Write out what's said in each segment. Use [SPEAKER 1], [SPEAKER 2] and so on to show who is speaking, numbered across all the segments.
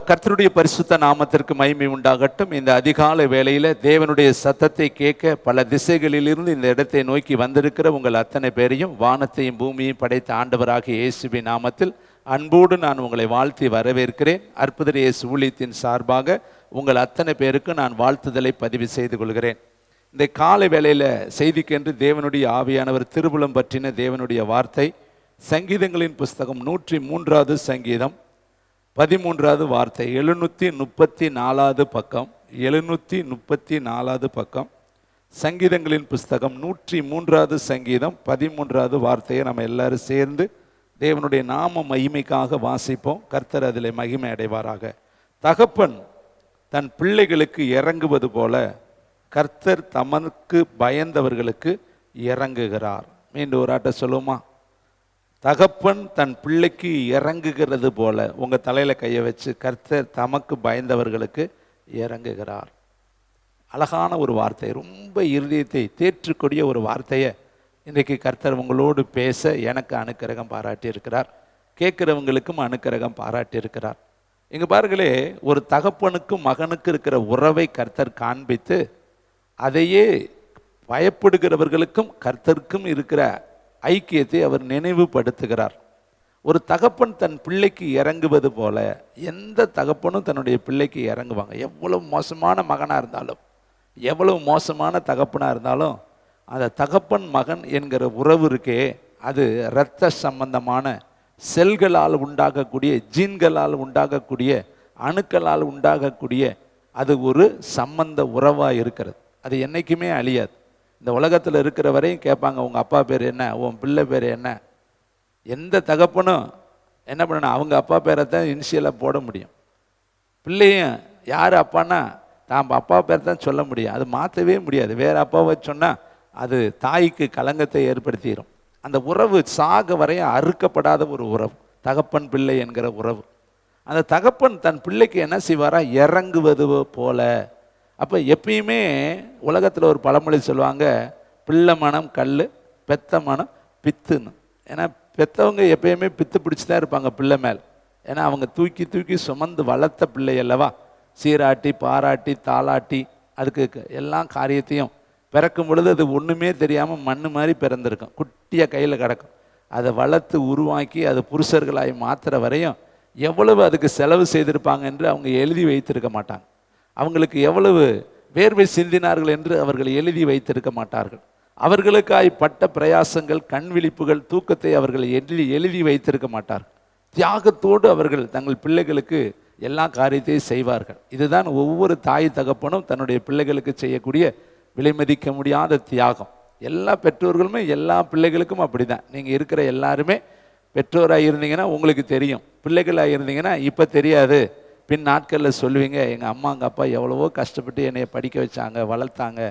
[SPEAKER 1] கர்த்தருடைய பரிசுத்த நாமத்திற்கு மகிமை உண்டாகட்டும். இந்த அதிகாலை வேளையில தேவனுடைய சத்தத்தை கேட்க பல திசைகளிலிருந்து இந்த இடத்தை நோக்கி வந்திருக்கிற உங்கள் அத்தனை பேரையும் வானத்தையும் பூமியையும் படைத்த ஆண்டவராகிய இயேசுவின் நாமத்தில் அன்போடு நான் உங்களை வாழ்த்தி வரவேற்கிறேன். அற்புத இயேசு ஊழியத்தின் சார்பாக உங்கள் அத்தனை பேருக்கு நான் வாழ்த்துதலை பதிவு செய்து கொள்கிறேன். இந்த காலை வேளையில செய்திக்கென்று தேவனுடைய ஆவியானவர் திருப்புலம் பற்றின தேவனுடைய வார்த்தை சங்கீதங்களின் புஸ்தகம் 103வது சங்கீதம் 13வது வார்த்தை 734வது பக்கம் 734வது பக்கம். சங்கீதங்களின் புஸ்தகம் 103வது சங்கீதம் 13வது வார்த்தையை நம்ம எல்லாரும் சேர்ந்து தேவனுடைய நாம மகிமைக்காக வாசிப்போம். கர்த்தர் அதில் மகிமை அடைவாராக. தகப்பன் தன் பிள்ளைகளுக்கு இறங்குவது போல கர்த்தர் தமக்கு பயந்தவர்களுக்கு இறங்குகிறார். மீண்டும் ஒரு ஆட்ட சொல்லுமா? தகப்பன் தன் பிள்ளைக்கு இறங்குகிறது போல. உங்கள் தலையில் கையை வச்சு, கர்த்தர் தமக்கு பயந்தவர்களுக்கு இறங்குகிறார். அழகான ஒரு வார்த்தை, ரொம்ப இருதயத்தை தேற்றக்கூடிய ஒரு வார்த்தையை இன்றைக்கு கர்த்தர் உங்களோடு பேச எனக்கு அனுக்கிரகம் பாராட்டியிருக்கிறார். கேட்குறவங்களுக்கும் அனுக்கிரகம் பாராட்டியிருக்கிறார். இங்கே பாருங்களே, ஒரு தகப்பனுக்கும் மகனுக்கு இருக்கிற உறவை கர்த்தர் காண்பித்து அதையே பயப்படுகிறவர்களுக்கும் கர்த்தருக்கும் இருக்கிற ஐக்கியத்தை அவர் நினைவுபடுத்துகிறார். ஒரு தகப்பன் தன் பிள்ளைக்கு இறங்குவது போல எந்த தகப்பனும் தன்னுடைய பிள்ளைக்கு இறங்குவாங்க. எவ்வளவு மோசமான மகனாக இருந்தாலும், எவ்வளவு மோசமான தகப்பனாக இருந்தாலும், அந்த தகப்பன் மகன் என்கிற உறவு இருக்கே, அது இரத்த சம்பந்தமான செல்களால் உண்டாகக்கூடிய, ஜீன்களால் உண்டாகக்கூடிய, அணுக்களால் உண்டாகக்கூடிய அது ஒரு சம்பந்த உறவாக இருக்கிறது. அது என்றைக்குமே அழியாது. இந்த உலகத்தில் இருக்கிற வரையும் கேட்பாங்க, உங்கள் அப்பா பேர் என்ன, உன் பிள்ளை பேர் என்ன. எந்த தகப்பனும் என்ன பண்ணணும், அவங்க அப்பா பேரை தான் இனிஷியலாக போட முடியும். பிள்ளையும் யார் அப்பான்னா தான் அப்பா பேர் தான் சொல்ல முடியும். அது மாற்றவே முடியாது. வேறு அப்பாவை சொன்னால் அது தாய்க்கு களங்கத்தை ஏற்படுத்திடும். அந்த உறவு சாக வரையும் அறுக்கப்படாத ஒரு உறவு, தகப்பன் பிள்ளை என்கிற உறவு. அந்த தகப்பன் தன் பிள்ளைக்கு என்ன செய்வாரா, இறங்குவது போல. அப்போ எப்பயுமே உலகத்தில் ஒரு பழமொழி சொல்லுவாங்க, பிள்ளை மனம் கல், பெத்த மனம் பித்துன்னு. ஏன்னா பெற்றவங்க எப்பயுமே பித்து பிடிச்சி தான் இருப்பாங்க பிள்ளை மேல். ஏன்னா அவங்க தூக்கி தூக்கி சுமந்து வளர்த்த பிள்ளை அல்லவா. சீராட்டி பாராட்டி தாளாட்டி அதுக்கு எல்லா காரியத்தையும் பிறக்கும் பொழுது அது ஒன்றுமே தெரியாமல் மண்ணு மாதிரி பிறந்திருக்கும், குட்டியாக கையில் கிடக்கும். அதை வளர்த்து உருவாக்கி அது புருஷர்களாகி மாற்றுற வரையும் எவ்வளவு அதுக்கு செலவு செய்திருப்பாங்க என்று அவங்க எழுதி வைத்திருக்க மாட்டாங்க. அவங்களுக்கு எவ்வளவு வேர்வை சிந்தினார்கள் என்று அவர்கள் எழுதி வைத்திருக்க மாட்டார்கள். அவர்களுக்காய் பட்ட பிரயாசங்கள், கண் விழிப்புகள், தூக்கத்தை அவர்கள் எழுதி வைத்திருக்க மாட்டார்கள். தியாகத்தோடு அவர்கள் தங்கள் பிள்ளைகளுக்கு எல்லா காரியத்தையும் செய்வார்கள். இதுதான் ஒவ்வொரு தாய் தகப்பனும் தன்னுடைய பிள்ளைகளுக்கு செய்யக்கூடிய விலைமதிக்க முடியாத தியாகம். எல்லா பெற்றோர்களுமே எல்லா பிள்ளைகளுக்கும் அப்படி தான். நீங்கள் இருக்கிற எல்லாருமே பெற்றோராக இருந்தீங்கன்னா உங்களுக்கு தெரியும், பிள்ளைகளாக இருந்தீங்கன்னா இப்போ தெரியாது, பின் நாட்களில் சொல்லுவீங்க, எங்கள் அம்மா எங்கள் அப்பா எவ்வளவோ கஷ்டப்பட்டு என்னை படிக்க வச்சாங்க, வளர்த்தாங்க,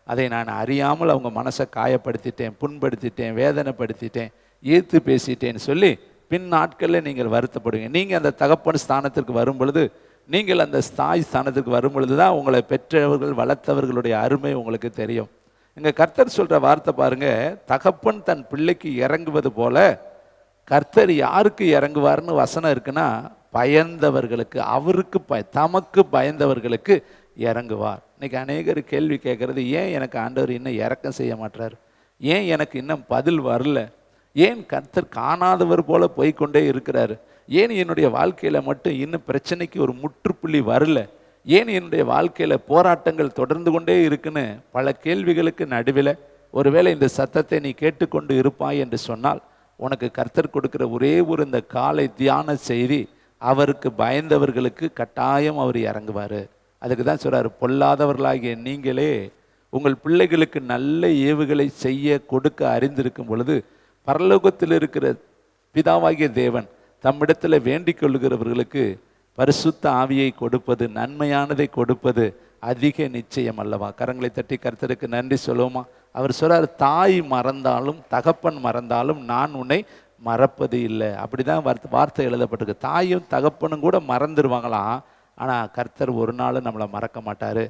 [SPEAKER 1] அதை நான் அறியாமல் அவங்க மனசை காயப்படுத்திட்டேன், புண்படுத்திட்டேன், வேதனைப்படுத்திட்டேன், ஏற்று பேசிட்டேன்னு சொல்லி பின் நாட்களில் நீங்கள் வருத்தப்படுவீங்க. நீங்கள் அந்த தகப்பன் ஸ்தானத்திற்கு வரும் பொழுது, நீங்கள் அந்த தாய் ஸ்தானத்திற்கு வரும் பொழுது தான் உங்களை பெற்றவர்கள் வளர்த்தவர்களுடைய அருமை உங்களுக்கு தெரியும். இங்கே கர்த்தர் சொல்கிற வார்த்தை பாருங்கள், தகப்பன் தன் பிள்ளைக்கு இறங்குவது போல கர்த்தர் யாருக்கு இறங்குவார்னு வசனம் இருக்குன்னா, பயந்தவர்களுக்கு, அவருக்கு தமக்கு பயந்தவர்களுக்கு இறங்குவார். இன்னைக்கு அநேகர் கேள்வி கேட்கறது, ஏன் எனக்கு ஆண்டவர் இன்னும் இறக்கம் செய்ய மாட்டார், ஏன் எனக்கு இன்னும் பதில் வரல, ஏன் கர்த்தர் காணாதவர் போல போய்கொண்டே இருக்கிறாரு, ஏன் என்னுடைய வாழ்க்கையில் மட்டும் இன்னும் பிரச்சனைக்கு ஒரு முற்றுப்புள்ளி வரல, ஏன் என்னுடைய வாழ்க்கையில் போராட்டங்கள் தொடர்ந்து கொண்டே இருக்குன்னு பல கேள்விகளுக்கு நடுவில் ஒருவேளை இந்த சத்தத்தை நீ கேட்டுக்கொண்டு இருப்பாய் என்று சொன்னால், உனக்கு கர்த்தர் கொடுக்குற ஒரே ஒரு இந்த காலை தியான செய்தி, அவருக்கு பயந்தவர்களுக்கு கட்டாயம் அவர் இறங்குவார். அதுக்கு தான் சொல்கிறார், பொல்லாதவர்களாகிய நீங்களே உங்கள் பிள்ளைகளுக்கு நல்ல ஏவுகளை செய்ய கொடுக்க அறிந்திருக்கும் பொழுது பரலோகத்தில் இருக்கிற பிதாவாகிய தேவன் தம்மிடத்தில் வேண்டிக் கொள்ளுகிறவர்களுக்கு பரிசுத்த ஆவியை கொடுப்பது, நன்மையானதை கொடுப்பது அதிக நிச்சயம் அல்லவா. கரங்களை தட்டி கர்த்தருக்கு நன்றி சொல்லுவோமா? அவர் சொல்கிறார், தாய் மறந்தாலும் தகப்பன் மறந்தாலும் நான் உன்னை மறப்பது இல்லை. அப்படி தான் வார்த்தை எழுதப்பட்டிருக்கு. தாயும் தகப்பனும் கூட மறந்துடுவாங்களாம், ஆனால் கர்த்தர் ஒரு நாள் நம்மளை மறக்க மாட்டார்.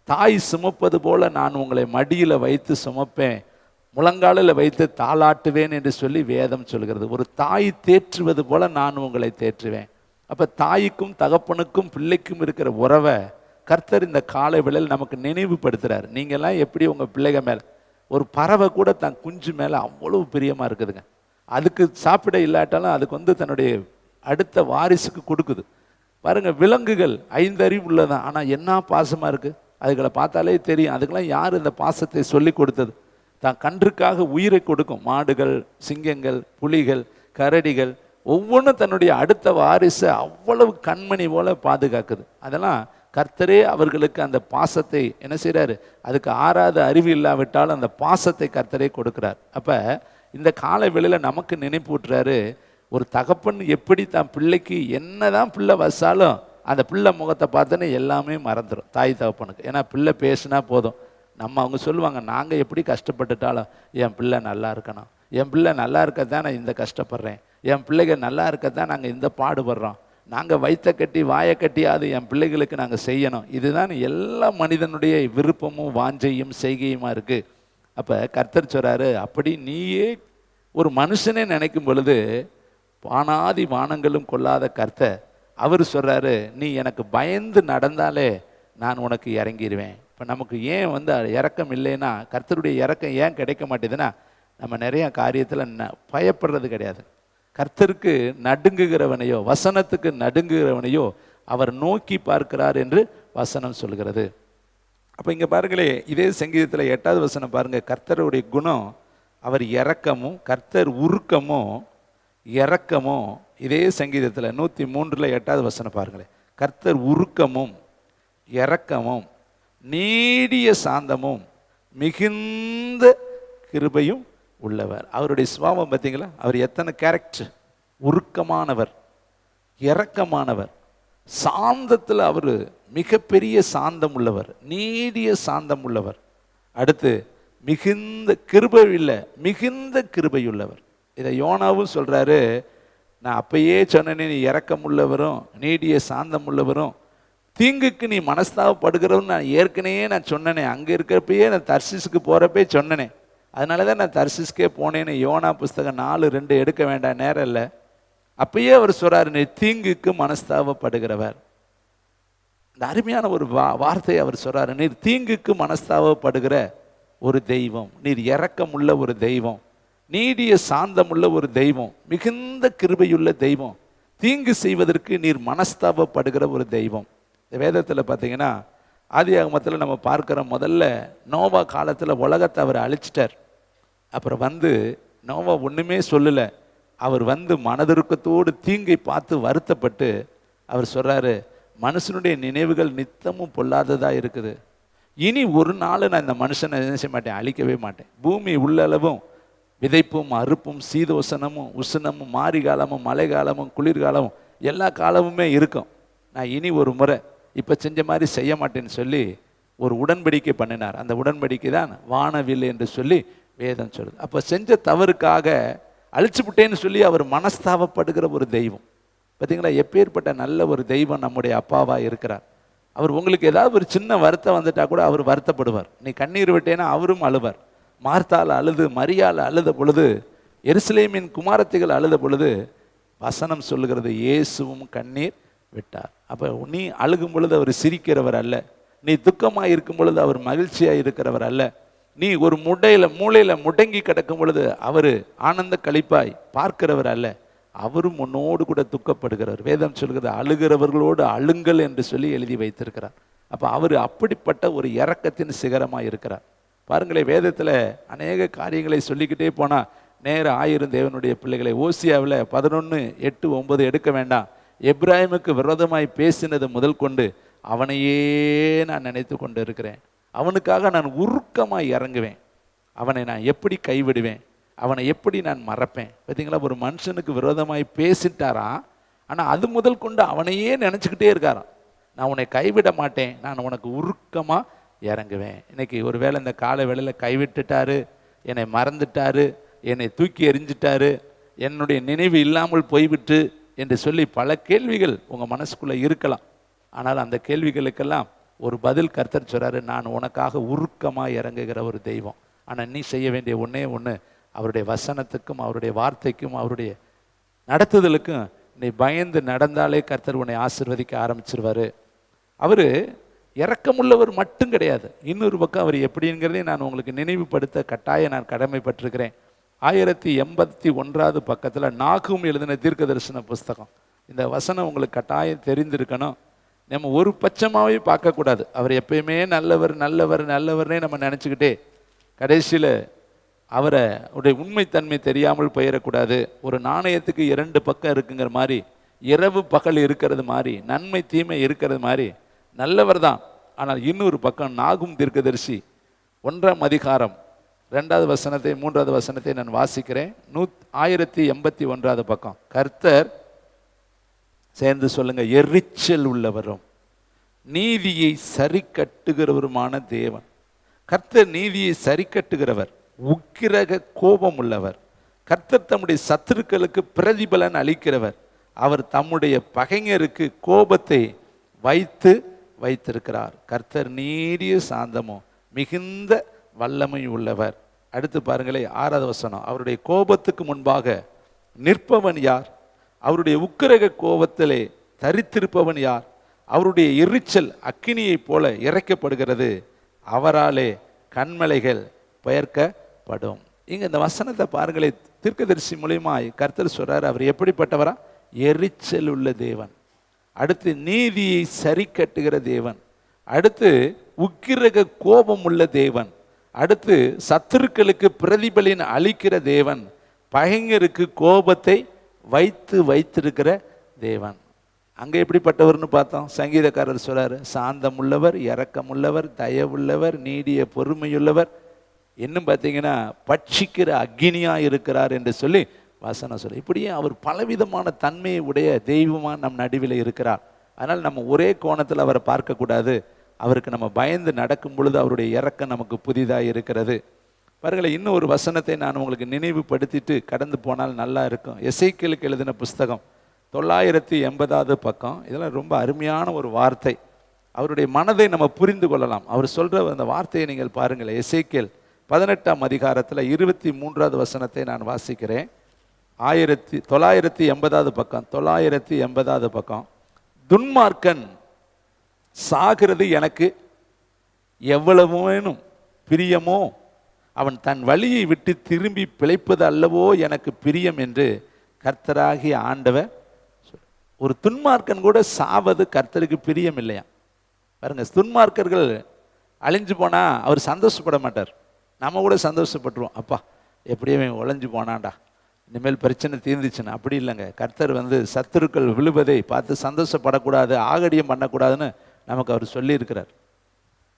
[SPEAKER 1] தாய் சுமப்பது போல நான் உங்களை மடியில் வைத்து சுமப்பேன், முழங்காலில் வைத்து தாளாட்டுவேன் என்று சொல்லி வேதம் சொல்கிறது. ஒரு தாய் தேற்றுவது போல நான் உங்களை தேற்றுவேன். அப்போ தாய்க்கும் தகப்பனுக்கும் பிள்ளைக்கும் இருக்கிற உறவை கர்த்தர் இந்த காலை வேளையில் நமக்கு நினைவுபடுத்துறாரு. நீங்கள்லாம் எப்படி உங்கள் பிள்ளைங்க மேலே, ஒரு பறவை கூட தன் குஞ்சு மேலே அவ்வளவு பிரியமாக இருக்குதுங்க. அதுக்கு சாப்பிட இல்லாட்டாலும் அதுக்கு தன்னுடைய அடுத்த வாரிசுக்கு கொடுக்குது. பாருங்க, விலங்குகள் 5 அறிவு உள்ளதான், ஆனால் என்ன பாசமாக இருக்குது. அதுகளை பார்த்தாலே தெரியும். அதுக்கெல்லாம் யார் இந்த பாசத்தை சொல்லி கொடுத்தது? தான் கன்றுக்காக உயிரை கொடுக்கும். மாடுகள், சிங்கங்கள், புலிகள், கரடிகள் ஒவ்வொன்றும் தன்னுடைய அடுத்த வாரிசை அவ்வளவு கண்மணி போல பாதுகாக்குது. அதெல்லாம் கர்த்தரே அவர்களுக்கு அந்த பாசத்தை என்ன செய்கிறாரு? அதுக்கு ஆறாத அறிவு இல்லாவிட்டாலும் அந்த பாசத்தை கர்த்தரே கொடுக்கிறார். அப்போ இந்த காலை வேளையில் நமக்கு நினைப்பூட்டுறாரு, ஒரு தகப்பன் எப்படி தான் பிள்ளைக்கு என்னதான் பிள்ளை வச்சாலும் அந்த பிள்ளை முகத்தை பார்த்தோன்னே எல்லாமே மறந்துடும் தாய் தகப்பனுக்கு. ஏன்னா பிள்ளை பேசுனா போதும், அவங்க சொல்லுவாங்க, நாங்கள் எப்படி கஷ்டப்பட்டுட்டாலும் என் பிள்ளை நல்லா இருக்கணும், என் பிள்ளை நல்லா இருக்கத்தான் நான் இந்த கஷ்டப்படுறேன், என் பிள்ளைங்க நல்லா இருக்கத்தான் நாங்கள் இந்த பாடுபடுறோம், நாங்கள் வயிற்ற கட்டி வாயை கட்டியாவது என் பிள்ளைகளுக்கு நாங்கள் செய்யணும். இதுதான் எல்லா மனிதனுடைய விருப்பமும் வாஞ்சையும் செய்கையுமா இருக்குது. அப்போ கர்த்தர் சொல்கிறாரு, அப்படி நீயே ஒரு மனுஷனே நினைக்கும் பொழுது வானாதி வானங்களும் கொள்ளாத கர்த்தர் அவர் சொல்கிறாரு, நீ எனக்கு பயந்து நடந்தாலே நான் உனக்கு இறங்கிடுவேன். இப்போ நமக்கு ஏன் இறக்கம் இல்லைன்னா, கர்த்தருடைய இறக்கம் ஏன் கிடைக்க மாட்டேதுன்னா, நம்ம நிறைய காரியத்தில் பயப்படுறது கிடையாது. கர்த்தருக்கு நடுங்குகிறவனையோ வசனத்துக்கு நடுங்குகிறவனையோ அவர் நோக்கி பார்க்கிறார் என்று வசனம் சொல்கிறது. அப்போ இங்கே பாருங்களே, இதே சங்கீதத்தில் 8வது வசனம் பாருங்க, கர்த்தருடைய குணம் அவர் இரக்கமும், கர்த்தர் உருக்கமும் இரக்கமும். இதே சங்கீதத்தில் 103 8வது வசனம் பாருங்களேன், கர்த்தர் உருக்கமும் இரக்கமும் நீடிய சாந்தமும் மிகுந்த கிருபையும் உள்ளவர். அவருடைய சுபாவம் பார்த்தீங்களா? அவர் எத்தனை கேரக்டர்! உருக்கமானவர், இரக்கமானவர், சாந்தத்தில் அவர் மிகப்பெரிய சாந்தம் உள்ளவர், நீடிய சாந்தம் உள்ளவர். அடுத்து மிகுந்த கிருபை இல்லை, மிகுந்த கிருபை உள்ளவர். இதை யோனாவும் சொல்றாரு, நான் அப்பயே சொன்னேனே, நீ இரக்கம் உள்ளவரும் நீடிய சாந்தம் உள்ளவரும் தீங்குக்கு நீ மனஸ்தாபப்படுகிறவன்னு நான் ஏற்கனவே நான் சொன்னேனே. அங்கே இருக்கிறப்பயே நான் தர்சிஸுக்கு போகிறப்பே சொன்னேனே, அதனால தான் நான் தர்சிஸ்கே போனேன்னு. யோனா புஸ்தகம் 4:2 எடுக்க வேண்டாம், நேரம் இல்லை. அப்பயே அவர் சொல்றாரு, நீ தீங்குக்கு மனஸ்தாபப்படுகிறவர். இந்த அருமையான ஒரு வார்த்தையை அவர் சொல்றாரு, நீர் தீங்குக்கு மனஸ்தாபப்படுகிற ஒரு தெய்வம், நீர் இரக்கம் உள்ள ஒரு தெய்வம், நீடிய சாந்தம் உள்ள ஒரு தெய்வம், மிகுந்த கிருபையுள்ள தெய்வம், தீங்கு செய்வதற்கு நீர் மனஸ்தாபப்படுகிற ஒரு தெய்வம். இந்த வேதத்தில் பார்த்தீங்கன்னா ஆதியாகமத்தில் நம்ம பார்க்குற முதல்ல நோவா காலத்தில் உலகத்தை அவர் அழிச்சிட்டார். அப்புறம் நோவா ஒன்றுமே சொல்லலை. அவர் மனதிருக்கத்தோடு தீங்கை பார்த்து வருத்தப்பட்டு அவர் சொல்கிறாரு, மனுஷனுடைய நினைவுகள் நித்தமும் பொல்லாததாக இருக்குது, இனி ஒரு நாள் நான் இந்த மனுஷனை என்ன செய்ய மாட்டேன், அழிக்கவே மாட்டேன். பூமி உள்ளளவும் விதைப்பும் அறுப்பும் சீதோசனமும் உஷ்ணமும் மாரி காலமும் மழை காலமும் குளிர்காலமும் எல்லா காலமுமே இருக்கும். நான் இனி ஒரு முறை இப்போ செஞ்ச மாதிரி செய்ய மாட்டேன்னு சொல்லி ஒரு உடன்படிக்கை பண்ணினார். அந்த உடன்படிக்கை தான் வானவில் என்று சொல்லி வேதம் சொல்லுது. அப்போ செஞ்ச தவறுக்காக அழிச்சு விட்டேன்னு சொல்லி அவர் மனஸ்தாபப்படுகிற ஒரு தெய்வம். பார்த்தீங்களா, எப்பேற்பட்ட நல்ல ஒரு தெய்வம் நம்முடைய அப்பாவாக இருக்கிறார். அவர் உங்களுக்கு ஏதாவது ஒரு சின்ன வருத்தம் வந்துட்டா கூட அவர் வருத்தப்படுவார். நீ கண்ணீர் விட்டேன்னா அவரும் அழுவார். மார்த்தால் அழுது, மரியாள் அழுத பொழுது, எருசலேமின் குமாரத்திகள் அழுத பொழுது வசனம் சொல்லுகிறது, இயேசுவும் கண்ணீர் விட்டார். அப்போ நீ அழுகும் பொழுது அவர் சிரிக்கிறவர் அல்ல, நீ துக்கமாக இருக்கும் பொழுது அவர் மகிழ்ச்சியாக இருக்கிறவர் அல்ல, நீ ஒரு மூளையில் முடங்கி கிடக்கும் பொழுது அவர் ஆனந்த களிப்பாய் பார்க்கிறவர் அல்ல, அவரும் உன்னோடு கூட துக்கப்படுகிறவர். வேதம் சொல்கிறது, அழுகிறவர்களோடு அழுங்கள் என்று சொல்லி எழுதி வைத்திருக்கிறார். அப்போ அவர் அப்படிப்பட்ட ஒரு இரக்கத்தின் சிகரமாக இருக்கிறார். பாருங்களே, வேதத்தில் அநேக காரியங்களை சொல்லிக்கிட்டே போனால் நேரம் 1000 தேவனுடைய பிள்ளைகளை. ஓசியாவில் 11:8-9 எடுக்க வேண்டாம். எப்ராஹிமுக்கு விரோதமாய் பேசினது முதல் கொண்டு அவனையே நான் நினைத்து கொண்டு இருக்கிறேன், அவனுக்காக நான் உருக்கமாய் இறங்குவேன், அவனை நான் எப்படி கைவிடுவேன், அவனை எப்படி நான் மறப்பேன். பார்த்தீங்களா, ஒரு மனுஷனுக்கு விரோதமாய் பேசிட்டாராம், ஆனால் அது முதல் கொண்டு அவனையே நினச்சிக்கிட்டே இருக்காராம். நான் உன்னை கைவிட மாட்டேன், நான் உனக்கு உருக்கமாக இறங்குவேன். இன்னைக்கு ஒரு வேளை இந்த காலை வேளையில் கைவிட்டுட்டாரு, என்னை மறந்துட்டாரு, என்னை தூக்கி எறிஞ்சிட்டாரு, என்னுடைய நினைவு இல்லாமல் போய்விட்டு என்று சொல்லி பல கேள்விகள் உங்கள் மனசுக்குள்ளே இருக்கலாம். ஆனால் அந்த கேள்விகளுக்கெல்லாம் ஒரு பதில் கர்த்தர் சொல்கிறாரு, நான் உனக்காக உருக்கமாக இறங்குகிற ஒரு தெய்வம். ஆனால் நீ செய்ய வேண்டிய ஒன்றே ஒன்று, அவருடைய வசனத்துக்கும் அவருடைய வார்த்தைக்கும் அவருடைய நடத்துதலுக்கும் நீ பயந்து நடந்தாலே கர்த்தர் உன்னை ஆசீர்வதிக்க ஆரம்பிச்சிருவாரு. அவர் இரக்கமுள்ளவர் மட்டும் கிடையாது, இன்னொரு பக்கம் அவர் எப்படிங்கிறதே நான் உங்களுக்கு நினைவுபடுத்த கட்டாயம் நான் கடமைப்பட்டிருக்கிறேன். 1081 பக்கத்தில் நாகும் எழுதின தீர்க்க தரிசன புஸ்தகம். இந்த வசனம் உங்களுக்கு கட்டாயம் தெரிந்திருக்கணும். நம்ம ஒரு பட்சமாகவே பார்க்கக்கூடாது. அவர் எப்பயுமே நல்லவர் நல்லவர் நல்லவர்னே நம்ம நினச்சிக்கிட்டே கடைசியில் அவரை உடைய உண்மைத்தன்மை தெரியாமல் போயிடக்கூடாது. ஒரு நாணயத்துக்கு 2 பக்கம் இருக்குங்கிற மாதிரி, இரவு பகல் இருக்கிறது மாதிரி, நன்மை தீமை இருக்கிறது மாதிரி, நல்லவர் தான். ஆனால் இன்னொரு பக்கம் நாகும் தீர்க்கதரிசி 1ஆம் அதிகாரம் 2வது வசனத்தை 3வது வசனத்தை நான் வாசிக்கிறேன். 1081 பக்கம். கர்த்தர், சேர்ந்து சொல்லுங்க, எரிச்சல் உள்ளவரும் நீதியை சரி கட்டுகிறவருமான தேவன். கர்த்தர் நீதியை சரி கட்டுகிறவர், உக்கிரக கோபம் உள்ளவர். கர்த்தர் தம்முடைய சத்துருக்களுக்கு பிரதிபலன் அளிக்கிறவர். அவர் தம்முடைய பகைஞருக்கு கோபத்தை வைத்திருக்கிறார். கர்த்தர் நீடிய சாந்தமும் மிகுந்த வல்லமை உள்ளவர். அடுத்து பாருங்களே 6வது வசனம். அவருடைய கோபத்துக்கு முன்பாக நிற்பவன் யார்? அவருடைய உக்கிரக கோபத்திலே தரித்திருப்பவன் யார்? அவருடைய எரிச்சல் அக்கினியைப் போல இறைக்கப்படுகிறது, அவராலே கண்மலைகள் பெயர்க்கப்படும். இங்க இந்த வசனத்தை பாருங்களே, தீர்க்கதரிசி மூலியமாய் கர்த்தர் சொல்றாரு, அவர் எப்படிப்பட்டவரா? எரிச்சல் உள்ள தேவன். அடுத்து நீதியை சரி கட்டுகிற தேவன். அடுத்து உக்கிரக கோபம் உள்ள தேவன். அடுத்து சத்துருக்களுக்கு பிரதிபலன் அளிக்கிற தேவன். பகைஞருக்கு கோபத்தை வைத்திருக்கிற தேவன். அங்கே எப்படிப்பட்டவர்னு பார்த்தோம். சங்கீதக்காரர் சொல்றாரு, சாந்தம் உள்ளவர், இரக்கம் உள்ளவர், தயவுள்ளவர், நீடிய பொறுமையுள்ளவர், இன்னும் பார்த்தீங்கன்னா பட்சிக்கிற அக்னியா இருக்கிறார் என்று சொல்லி வசனம் சொல்லி. இப்படியே அவர் பலவிதமான தன்மையை உடைய தெய்வமாக நம் நடுவில் இருக்கிறார். அதனால் நம்ம ஒரே கோணத்தில் அவரை பார்க்கக்கூடாது. அவருக்கு நம்ம பயந்து நடக்கும் பொழுது அவருடைய இரக்கம் நமக்கு புதிதாக இருக்கிறது. பாருங்களேன், இன்னும் ஒரு வசனத்தை நான் உங்களுக்கு நினைவுபடுத்திட்டு கடந்து போனால் நல்லா இருக்கும். எசேக்கியேலுக்கு எழுதின புஸ்தகம் 980 பக்கம். இதெல்லாம் ரொம்ப அருமையான ஒரு வார்த்தை. அவருடைய மனதை நம்ம புரிந்து கொள்ளலாம். அவர் சொல்கிற அந்த வார்த்தையை நீங்கள் பாருங்களேன். எசேக்கியேல் 18ஆம் அதிகாரத்தில் 23வது வசனத்தை நான் வாசிக்கிறேன். 980 பக்கம். 980 பக்கம். துன்மார்க்கன் சாகிறது எனக்கு எவ்வளவேனும் பிரியமோ, அவன் தன் வழியை விட்டு திரும்பி பிழைப்பது அல்லவோ எனக்கு பிரியம் என்று கர்த்தராகிய ஆண்டவர். ஒரு துன்மார்க்கன் கூட சாவது கர்த்தருக்கு பிரியம் இல்லையா? பாருங்க, துன்மார்க்கர்கள் அழிஞ்சு போனா அவர் சந்தோஷப்பட மாட்டார். நம்ம கூட சந்தோஷப்பட்டுருவோம், அப்பா எப்படியே உழைஞ்சு போனான்டா, இனிமேல் பிரச்சனை தீர்ந்துச்சுன்னா. அப்படி இல்லைங்க. கர்த்தர் சத்துருக்கள் விழுவதை பார்த்து சந்தோஷப்படக்கூடாது, ஆகடியம் பண்ணக்கூடாதுன்னு நமக்கு அவர் சொல்லியிருக்கிறார்.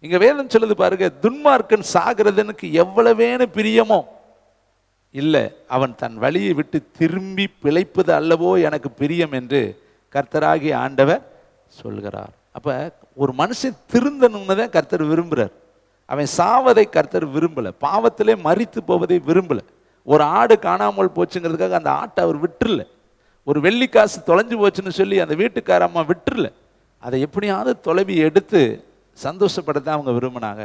[SPEAKER 1] இங்க வேதம் சொல்லுது பாருங்க, துன்மார்க்கன் சாகிறதுனுக்கு எவ்வளவேனு பிரியமோ இல்லை, அவன் தன் வழியை விட்டு திரும்பி பிழைப்பது அல்லவோ எனக்கு பிரியம் என்று கர்த்தராகிய ஆண்டவர் சொல்கிறார். அப்ப ஒரு மனுஷன் திருந்தணும்னு தான் கர்த்தர் விரும்புகிறார். அவன் சாவதை கர்த்தர் விரும்பலை, பாவத்திலே மரித்து போவதை விரும்பலை. ஒரு ஆடு காணாமல் போச்சுங்கிறதுக்காக அந்த ஆட்டை அவர் விட்டுருல. ஒரு வெள்ளிக்காசு தொலைஞ்சு போச்சுன்னு சொல்லி அந்த வீட்டுக்கார அம்மா விட்டுருல. அதை எப்படியாவது தொலைவி எடுத்து சந்தோஷப்படத்தான் அவங்க விரும்பினாங்க.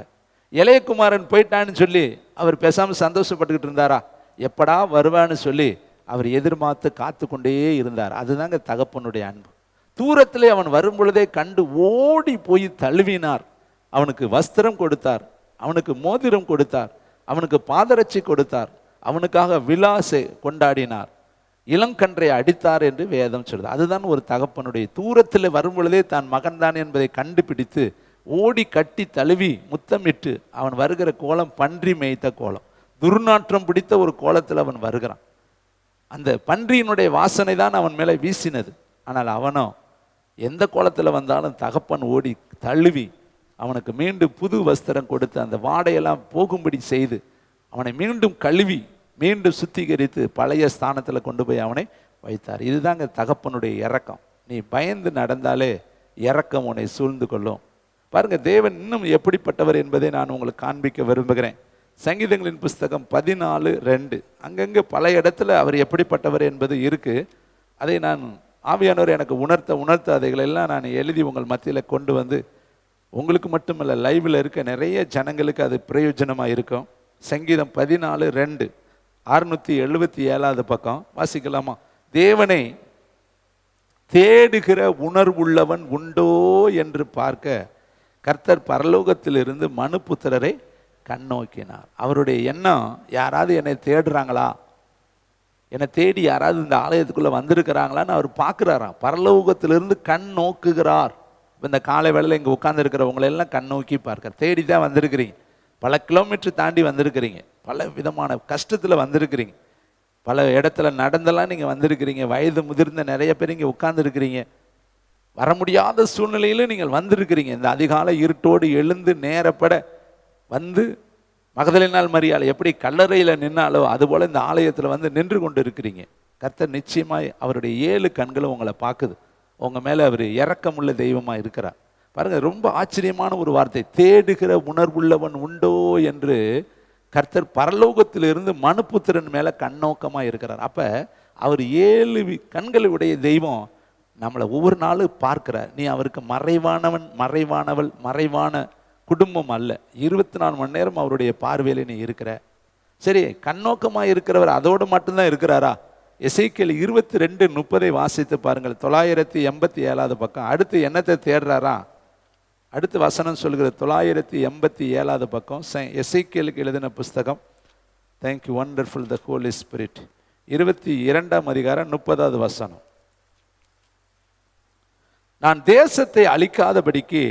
[SPEAKER 1] இளையகுமாரன் போயிட்டான்னு சொல்லி அவர் பேசாமல் சந்தோஷப்பட்டுக்கிட்டு இருந்தாரா? எப்படா வருவான்னு சொல்லி அவர் எதிர்பார்த்து காத்து கொண்டே இருந்தார். அதுதாங்க தகப்பனுடைய அன்பு. தூரத்திலே அவன் வரும் பொழுதே கண்டு ஓடி போய் தழுவினார். அவனுக்கு வஸ்திரம் கொடுத்தார், அவனுக்கு மோதிரம் கொடுத்தார், அவனுக்கு பாதரட்சி கொடுத்தார், அவனுக்காக விலாசை கொண்டாடினார், இளங்கன்றை அடித்தார் என்று வேதம் சொல்லுது. அதுதான் ஒரு தகப்பனுடைய. தூரத்தில் வரும் பொழுதே தான் மகன்தான் என்பதை கண்டுபிடித்து ஓடி கட்டி தழுவி முத்தமிட்டு அவன் வருகிற கோலம் பன்றி மேய்த்த கோலம், துர்நாற்றம் பிடித்த ஒரு கோலத்தில் அவன் வருகிறான். அந்த பன்றியினுடைய வாசனை தான் அவன் மேலே வீசினது. ஆனால் அவனோ எந்த கோலத்தில் வந்தாலும் தகப்பன் ஓடி தழுவி அவனுக்கு மீண்டும் புது வஸ்திரம் கொடுத்து அந்த வாடையெல்லாம் போகும்படி செய்து அவனை மீண்டும் கழுவி மீண்டும் சுத்திகரித்து பழைய ஸ்தானத்தில் கொண்டு போய் அவனை வைத்தார். இதுதாங்க தகப்பனுடைய இரக்கம். நீ பயந்து நடந்தாலே இரக்கம் உன்னை சூழ்ந்து கொள்ளும். பாருங்க, தேவன் இன்னும் எப்படிப்பட்டவர் என்பதை நான் உங்களுக்கு காண்பிக்க விரும்புகிறேன். சங்கீதங்களின் புஸ்தகம் 14:2. அங்கங்கே பல இடத்துல அவர் எப்படிப்பட்டவர் என்பது இருக்கு. அதை நான் ஆவியானவர் எனக்கு உணர்த்த அதைகளெல்லாம் நான் எழுதி உங்கள் மத்தியில் கொண்டு வந்து உங்களுக்கு மட்டுமல்ல, லைவில் இருக்க நிறைய ஜனங்களுக்கு அது பிரயோஜனமாக இருக்கும். சங்கீதம் 14:2, 677 பக்கம் வாசிக்கலாமா? தேவனை தேடுகிற உணர்வுள்ளவன் உண்டோ என்று பார்க்க கர்த்தர் பரலோகத்திலிருந்து மனுபுத்திரரை கண்ணோக்கினார். அவருடைய எண்ணம், யாராவது என்னை தேடுறாங்களா, என்னை தேடி யாராவது இந்த ஆலயத்துக்குள்ளே வந்திருக்கிறாங்களான்னு அவர் பார்க்குறாராம். பரலோகத்திலிருந்து கண் நோக்குகிறார். இப்போ இந்த காலை வேளையில் இங்கே உட்காந்துருக்கிறவங்களெல்லாம் கண் நோக்கி பார்க்க, தேடி தான் வந்திருக்கிறீங்க, பல கிலோமீட்டர் தாண்டி வந்திருக்கிறீங்க, பல விதமான கஷ்டத்தில் வந்திருக்கிறீங்க, பல இடத்துல நடந்தெல்லாம் நீங்கள் வந்திருக்கிறீங்க, வயது முதிர்ந்த நிறைய பேர் இங்கே உட்கார்ந்துருக்கிறீங்க, வர முடியாத சூழ்நிலையிலும் நீங்கள் வந்திருக்கிறீங்க. இந்த அதிகாலை இருட்டோடு எழுந்து நேரப்பட வந்து மகதலேனாள் மரியாள் எப்படி கல்லறையில் நின்னாலோ அதுபோல் இந்த ஆலயத்தில் வந்து நின்று கொண்டு இருக்கிறீங்க. கர்த்தர் நிச்சயமாய் அவருடைய 7 கண்களும் உங்களை பார்க்குது. உங்கள் மேலே அவர் இரக்கமுள்ள தெய்வமாக இருக்கிறார். பாருங்கள், ரொம்ப ஆச்சரியமான ஒரு வார்த்தை, தேடுகிற உணர்வுள்ளவன் உண்டோ என்று கர்த்தர் பரலோகத்திலிருந்து மனுபுத்திரன் மேலே கண்ணோக்கமாக இருக்கிறார். அப்போ அவர் 7 கண்களுடைய தெய்வம் நம்மளை ஒவ்வொரு நாளும் பார்க்கிறார். நீ அவருக்கு மறைவானவன், மறைவானவள், மறைவான குடும்பம் அல்ல. 24 மணி நேரம் அவருடைய பார்வையில் நீ இருக்கிற. சரி, கண்ணோக்கமாக இருக்கிறவர் அதோடு மட்டும்தான் இருக்கிறாரா? எசேக்கியேல் 22:30 வாசித்து பாருங்கள். 987 பக்கம். அடுத்து என்னத்தை தேடுறாரா? அடுத்து வசனம் சொல்கிற 987 பக்கம். எசேக்கியேலுக்கு எழுதின புஸ்தகம். தேங்க்யூ வண்டர்ஃபுல் த ஹோலி ஸ்பிரிட். 22ஆம் அதிகாரம் 30வது வசனம். நான் தேசத்தை அழிக்காதபடிக்கு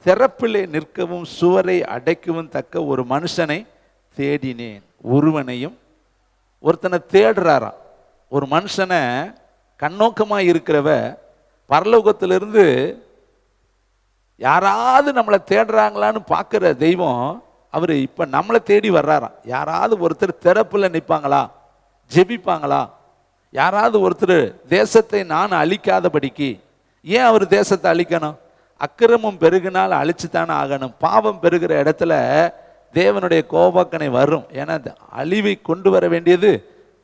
[SPEAKER 1] திறப்பிலே நிற்கவும் சுவரை அடைக்கவும் தக்க ஒரு மனுஷனை தேடினேன். ஒருவனையும், ஒருத்தனை தேடுறாராம். ஒரு மனுஷனை கண்ணோக்கமாக இருக்கிறவ பரலோகத்திலிருந்து யாராவது நம்மளை தேடுறாங்களான்னு பார்க்குற தெய்வம் அவர் இப்போ நம்மளை தேடி வர்றாராம். யாராவது ஒருத்தர் திறப்பில் நிற்பாங்களா, ஜெபிப்பாங்களா, யாராவது ஒருத்தர் தேசத்தை நான் அழிக்காதபடிக்கு. ஏன் அவர் தேசத்தை அழிக்கணும்? அக்கிரமம் பெருகினால் அழிச்சுத்தானே ஆகணும். பாவம் பெருகிற இடத்துல தேவனுடைய கோபக்கனை வரும். ஏன்னா அழிவை கொண்டு வர வேண்டியது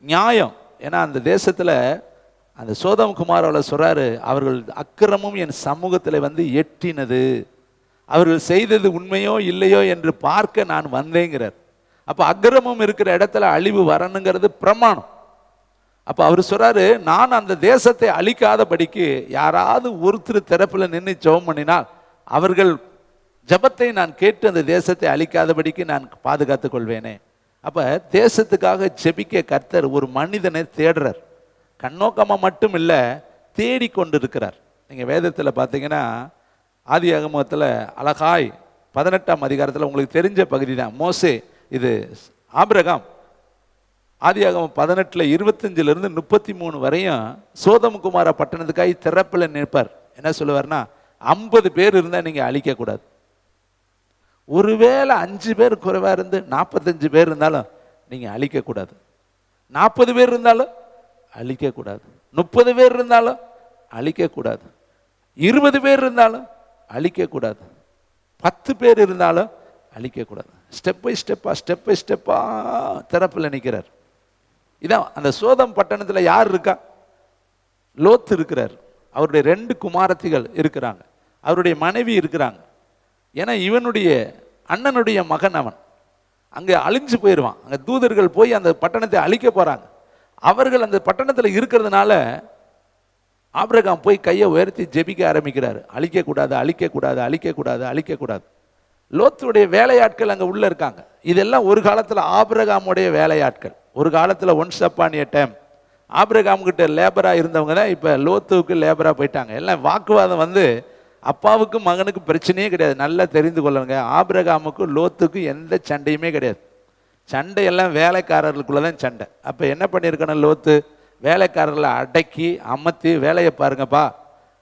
[SPEAKER 1] நியாயம். ஏன்னா அந்த தேசத்தில் அந்த சோதம் குமாரோட சொல்றாரு, அவர்கள் அக்கிரமும் என் சமூகத்தில் வந்து எட்டினது, அவர்கள் செய்தது உண்மையோ இல்லையோ என்று பார்க்க நான் வந்தேங்கிறார். அப்போ அக்கிரமம் இருக்கிற இடத்துல அழிவு வரணுங்கிறது பிரமாணம். அப்போ அவர் சொல்றாரு, நான் அந்த தேசத்தை அழிக்காதபடிக்கு யாராவது ஒருத்தர் திறப்பில் நின்று ஜெபம் பண்ணினால் அவர்கள் ஜெபத்தை நான் கேட்டு அந்த தேசத்தை அழிக்காதபடிக்கு நான் பாதுகாத்து கொள்வேனே. அப்போ தேசத்துக்காக ஜெபிக்க கர்த்தர் ஒரு மனிதனை தேடுறார். கண்ணோக்கமாக மட்டும் இல்லை, தேடி கொண்டு இருக்கிறார். நீங்கள் வேதத்தில் பார்த்தீங்கன்னா ஆதியாகமத்தில் அழகாய் 18ஆம் அதிகாரத்தில் உங்களுக்கு தெரிஞ்ச பகுதி தான். மோசே, இது ஆபிரகாம், ஆதியாகமம் 18 25 33 வரையும் சோதம் குமார பட்டணத்துக்காய் திறப்பில் நிற்பார். என்ன சொல்லுவார்னா, 50 பேர் இருந்தால் நீங்கள் அழிக்கக்கூடாது. ஒருவேளை 5 பேர் குறைவாக இருந்து 45 பேர் இருந்தாலும் நீங்கள் அழிக்கக்கூடாது. 40 பேர் இருந்தாலும் அழிக்கக்கூடாது. 30 பேர் இருந்தாலும் அழிக்கக்கூடாது. 20 பேர் இருந்தாலும் அழிக்கக்கூடாது. 10 பேர் இருந்தாலும் அழிக்கக்கூடாது. ஸ்டெப் பை ஸ்டெப்பா திறப்பில் நிற்கிறார். இதான் அந்த சோதம் பட்டணத்தில் யார் இருக்கா? லோத்து இருக்கிறார். அவருடைய 2 குமாரத்திகள் இருக்கிறாங்க. அவருடைய மனைவி இருக்கிறாங்க. ஏன்னா இவனுடைய அண்ணனுடைய மகன் அவன். அங்கே அழிஞ்சு போயிடுவான். அங்கே தூதர்கள் போய் அந்த பட்டணத்தை அழிக்க போகிறாங்க. அவர்கள் அந்த பட்டணத்தில் இருக்கிறதுனால ஆபிரகாம் போய் கையை உயர்த்தி ஜெபிக்க ஆரம்பிக்கிறார். அழிக்கக்கூடாது, அழிக்கக்கூடாது, அழிக்கக்கூடாது, அழிக்கக்கூடாது. லோத்துடைய வேலையாட்கள் அங்கே உள்ளே இருக்காங்க. இதெல்லாம் ஒரு காலத்தில் ஆபிரகாமுடைய வேலையாட்கள். ஒரு காலத்தில் once upon a time Abraham கிட்ட லேபராக இருந்தவங்க தான் இப்போ லோத்துவுக்கு லேபராக போயிட்டாங்க. எல்லாம் வாக்குவாதம் வந்து அப்பாவுக்கும் மகனுக்கும் பிரச்சனையே கிடையாது. நல்லா தெரிந்து கொள்ளுங்க, ஆபிரகாமுக்கும் லோத்துக்கும் எந்த சண்டையுமே கிடையாது. சண்டையெல்லாம் வேலைக்காரர்களுக்குள்ள தான் சண்டை. அப்போ என்ன பண்ணியிருக்கணும், லோத்து வேலைக்காரர்களை அடக்கி அமர்த்தி வேலையை பாருங்கப்பா,